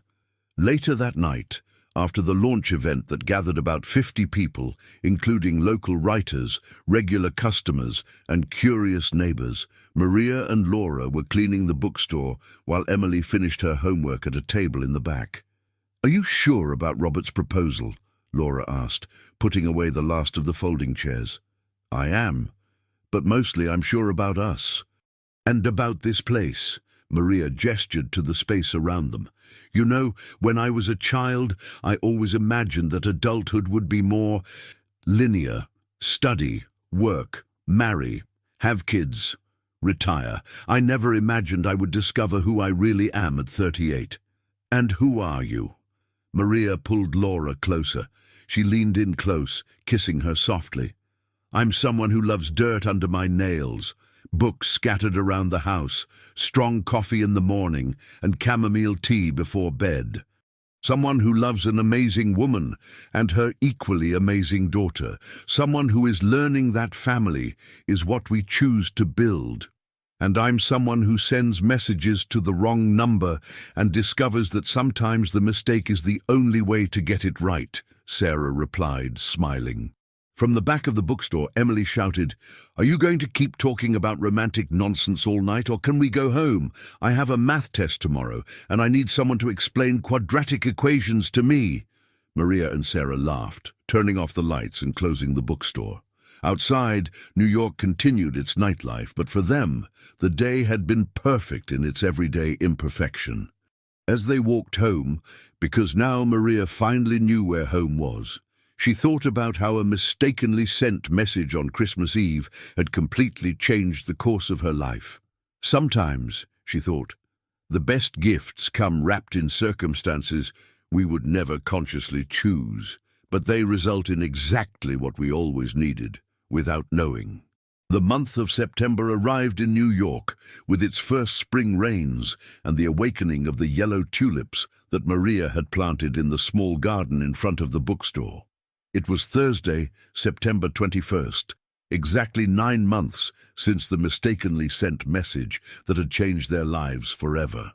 Later that night, after the launch event that gathered about 50 people, including local writers, regular customers, and curious neighbors, Maria and Laura were cleaning the bookstore while Emily finished her homework at a table in the back. Are you sure about Robert's proposal? Laura asked, putting away the last of the folding chairs. I am, but mostly I'm sure about us. And about this place. Maria gestured to the space around them. You know, when I was a child, I always imagined that adulthood would be more linear. Study, work, marry, have kids, retire. I never imagined I would discover who I really am at 38. And who are you? Maria pulled Laura closer. She leaned in close, kissing her softly. I'm someone who loves dirt under my nails, books scattered around the house, strong coffee in the morning, and chamomile tea before bed. Someone who loves an amazing woman and her equally amazing daughter. Someone who is learning that family is what we choose to build. And I'm someone who sends messages to the wrong number and discovers that sometimes the mistake is the only way to get it right, Sarah replied, smiling. From the back of the bookstore, Emily shouted, Are you going to keep talking about romantic nonsense all night, or can we go home? I have a math test tomorrow, and I need someone to explain quadratic equations to me. Maria and Sarah laughed, turning off the lights and closing the bookstore. Outside, New York continued its nightlife, but for them, the day had been perfect in its everyday imperfection. As they walked home, because now Maria finally knew where home was, she thought about how a mistakenly sent message on Christmas Eve had completely changed the course of her life. Sometimes, she thought, the best gifts come wrapped in circumstances we would never consciously choose, but they result in exactly what we always needed, without knowing. The month of September arrived in New York with its first spring rains and the awakening of the yellow tulips that Maria had planted in the small garden in front of the bookstore. It was Thursday, September 21st, exactly 9 months since the mistakenly sent message that had changed their lives forever.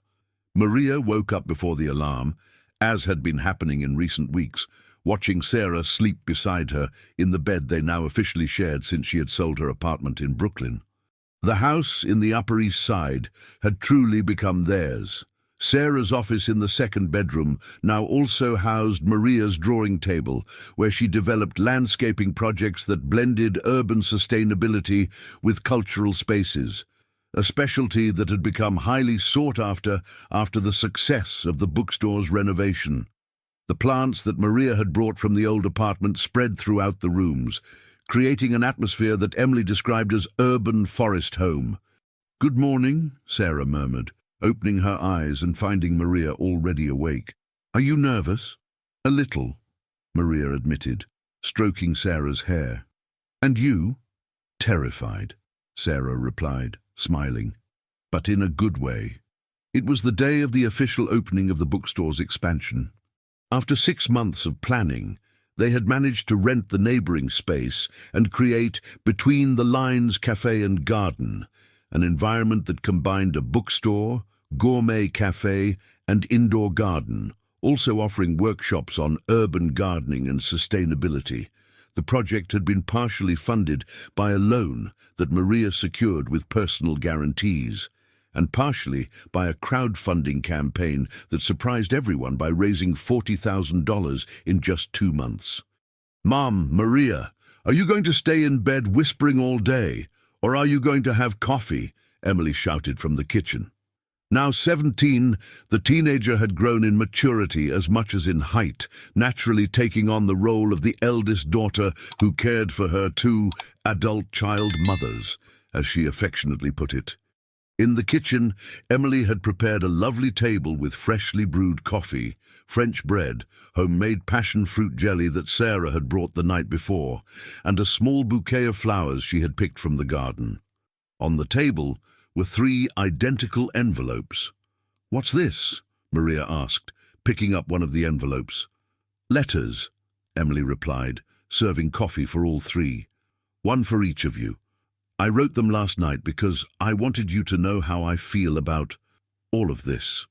Maria woke up before the alarm, as had been happening in recent weeks, watching Sarah sleep beside her in the bed they now officially shared since she had sold her apartment in Brooklyn. The house in the Upper East Side had truly become theirs. Sarah's office in the second bedroom now also housed Maria's drawing table, where she developed landscaping projects that blended urban sustainability with cultural spaces, a specialty that had become highly sought after the success of the bookstore's renovation. The plants that Maria had brought from the old apartment spread throughout the rooms, creating an atmosphere that Emily described as urban forest home. "Good morning," Sarah murmured, opening her eyes and finding Maria already awake. "Are you nervous?" "A little," Maria admitted, stroking Sarah's hair. "And you?" "Terrified," Sarah replied, smiling, but in a good way. It was the day of the official opening of the bookstore's expansion. After 6 months of planning, They had managed to rent the neighboring space and create Between the Lines Cafe and Garden, an environment that combined a bookstore, gourmet cafe, and indoor garden, also offering workshops on urban gardening and sustainability. The project had been partially funded by a loan that Maria secured with personal guarantees, and partially by a crowdfunding campaign that surprised everyone by raising $40,000 in just 2 months. "Mom, Maria, are you going to stay in bed whispering all day, or are you going to have coffee?" Emily shouted from the kitchen. Now 17, the teenager had grown in maturity as much as in height, naturally taking on the role of the eldest daughter who cared for her 2 adult child mothers, as she affectionately put it. In the kitchen, Emily had prepared a lovely table with freshly brewed coffee, French bread, homemade passion fruit jelly that Sarah had brought the night before, and a small bouquet of flowers she had picked from the garden. On the table were 3 identical envelopes. "What's this?" Maria asked, picking up one of the envelopes. "Letters," Emily replied, serving coffee for all 3. "One for each of you. I wrote them last night because I wanted you to know how I feel about all of this."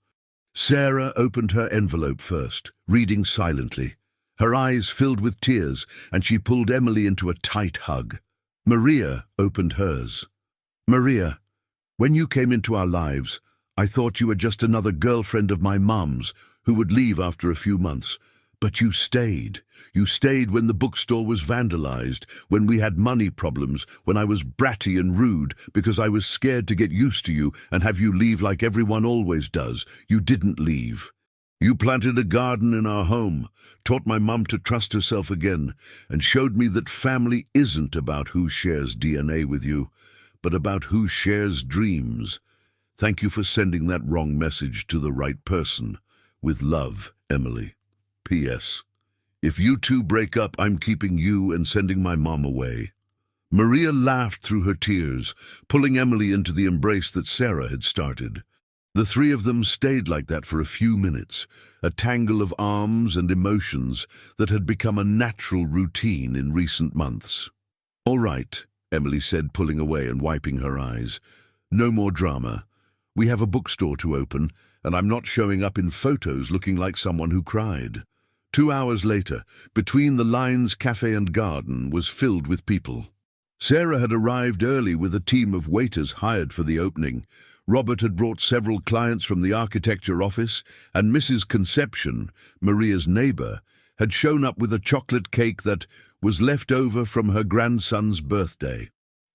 Sarah opened her envelope first, reading silently. Her eyes filled with tears, and she pulled Emily into a tight hug. Maria opened hers. "Maria, when you came into our lives, I thought you were just another girlfriend of my mum's who would leave after a few months. But you stayed. You stayed when the bookstore was vandalized, when we had money problems, when I was bratty and rude because I was scared to get used to you and have you leave like everyone always does. You didn't leave. You planted a garden in our home, taught my mum to trust herself again, and showed me that family isn't about who shares DNA with you, but about who shares dreams. Thank you for sending that wrong message to the right person. With love, Emily. P.S. If you 2 break up, I'm keeping you and sending my mom away." Maria laughed through her tears, pulling Emily into the embrace that Sarah had started. The 3 of them stayed like that for a few minutes, a tangle of arms and emotions that had become a natural routine in recent months. "All right," Emily said, pulling away and wiping her eyes. "No more drama. We have a bookstore to open, and I'm not showing up in photos looking like someone who cried." 2 hours later, Between the Lines Cafe and Garden was filled with people. Sarah had arrived early with a team of waiters hired for the opening. Robert had brought several clients from the architecture office, and Mrs. Conception, Maria's neighbor, had shown up with a chocolate cake that was left over from her grandson's birthday.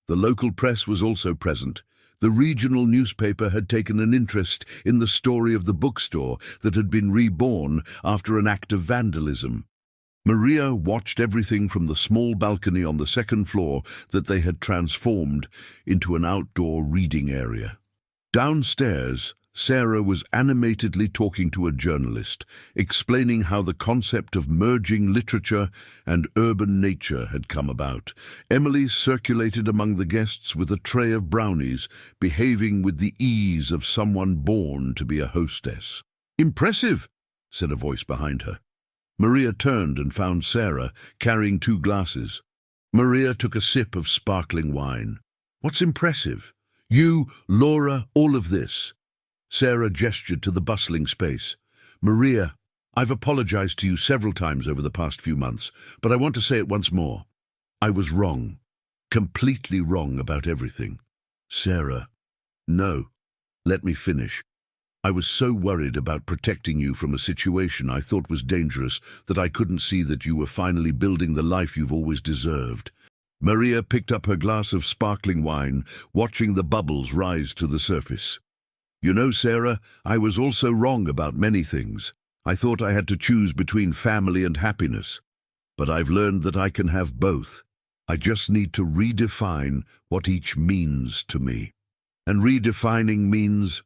The local press was also present. The regional newspaper had taken an interest in the story of the bookstore that had been reborn after an act of vandalism. Maria watched everything from the small balcony on the 2nd floor that they had transformed into an outdoor reading area. Downstairs, Sarah was animatedly talking to a journalist, explaining how the concept of merging literature and urban nature had come about. Emily circulated among the guests with a tray of brownies, behaving with the ease of someone born to be a hostess. "Impressive," said a voice behind her. Maria turned and found Sarah carrying 2 glasses. Maria took a sip of sparkling wine. "What's impressive? You, Laura, all of this." Sarah gestured to the bustling space. "Maria, I've apologized to you several times over the past few months, but I want to say it once more. I was wrong. Completely wrong about everything." "Sarah, no. Let me finish. I was so worried about protecting you from a situation I thought was dangerous that I couldn't see that you were finally building the life you've always deserved." Maria picked up her glass of sparkling wine, watching the bubbles rise to the surface. "You know, Sarah, I was also wrong about many things. I thought I had to choose between family and happiness. But I've learned that I can have both. I just need to redefine what each means to me. And redefining means...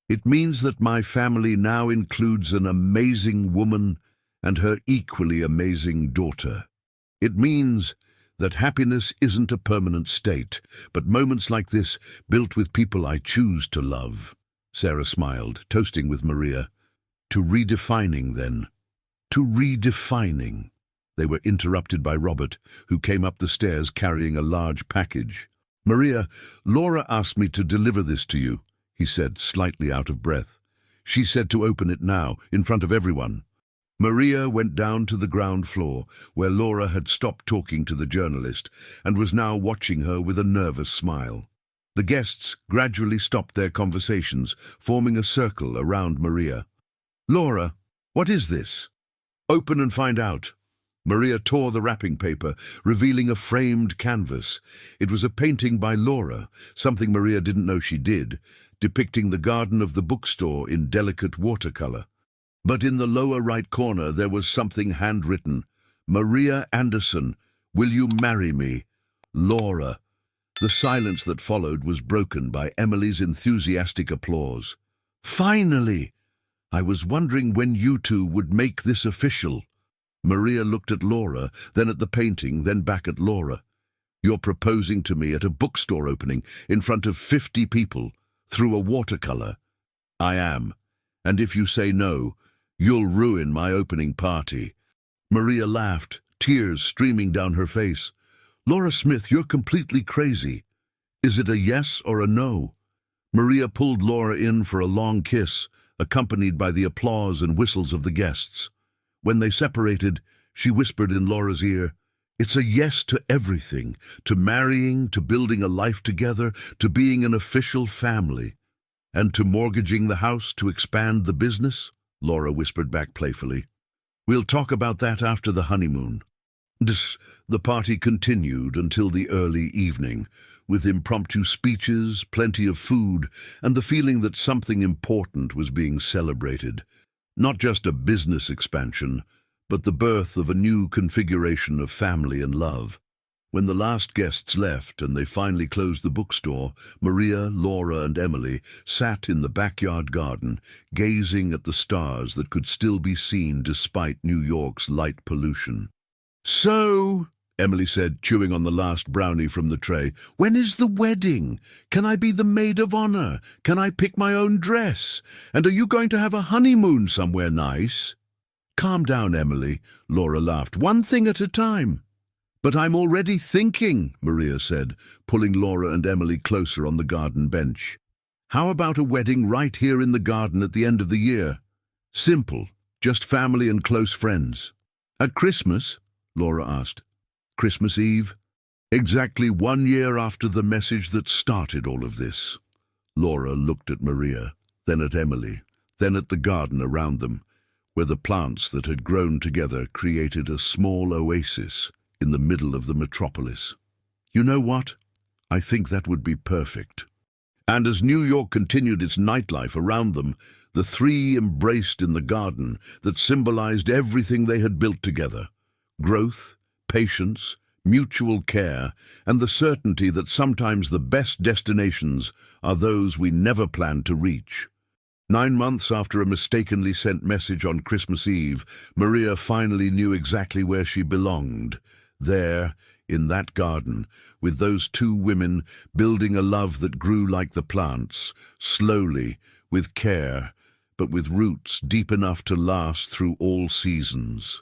It means that my family now includes an amazing woman and her equally amazing daughter. It means that happiness isn't a permanent state, but moments like this built with people I choose to love." Sarah smiled, toasting with Maria. "To redefining, then. To redefining." They were interrupted by Robert, who came up the stairs carrying a large package. "Maria, Laura asked me to deliver this to you," he said, slightly out of breath. "She said to open it now, in front of everyone." Maria went down to the ground floor, where Laura had stopped talking to the journalist and was now watching her with a nervous smile. The guests gradually stopped their conversations, forming a circle around Maria. "Laura, what is this?" "Open and find out." Maria tore the wrapping paper, revealing a framed canvas. It was a painting by Laura, something Maria didn't know she did, depicting the garden of the bookstore in delicate watercolor. But in the lower right corner there was something handwritten. "Maria Anderson, will you marry me? Laura." The silence that followed was broken by Emily's enthusiastic applause. "Finally! I was wondering when you two would make this official." Maria looked at Laura, then at the painting, then back at Laura. "You're proposing to me at a bookstore opening in front of 50 people, through a watercolor?" "I am. And if you say no, you'll ruin my opening party." Maria laughed, tears streaming down her face. "Laura Smith, you're completely crazy. Is it a yes or a no?" Maria pulled Laura in for a long kiss, accompanied by the applause and whistles of the guests. When they separated, she whispered in Laura's ear, "It's a yes to everything, to marrying, to building a life together, to being an official family." "And to mortgaging the house to expand the business?" Laura whispered back playfully. "We'll talk about that after the honeymoon." The party continued until the early evening, with impromptu speeches, plenty of food, and the feeling that something important was being celebrated. Not just a business expansion, but the birth of a new configuration of family and love. When the last guests left and they finally closed the bookstore, Maria, Laura, and Emily sat in the backyard garden, gazing at the stars that could still be seen despite New York's light pollution. "So," Emily said, chewing on the last brownie from the tray, "when is the wedding? Can I be the maid of honor? Can I pick my own dress? And are you going to have a honeymoon somewhere nice?" "Calm down, Emily," Laura laughed. "One thing at a time." "But I'm already thinking," Maria said, pulling Laura and Emily closer on the garden bench. "How about a wedding right here in the garden at the end of the year? Simple, just family and close friends." "At Christmas?" Laura asked. "Christmas Eve, exactly 1 year after the message that started all of this." Laura looked at Maria, then at Emily, then at the garden around them, where the plants that had grown together created a small oasis in the middle of the metropolis. "You know what? I think that would be perfect." And as New York continued its nightlife around them, the three embraced in the garden that symbolized everything they had built together: growth, patience, mutual care, and the certainty that sometimes the best destinations are those we never planned to reach. 9 months after a mistakenly sent message on Christmas Eve, Maria finally knew exactly where she belonged. There, in that garden, with those two women building a love that grew like the plants, slowly, with care, but with roots deep enough to last through all seasons.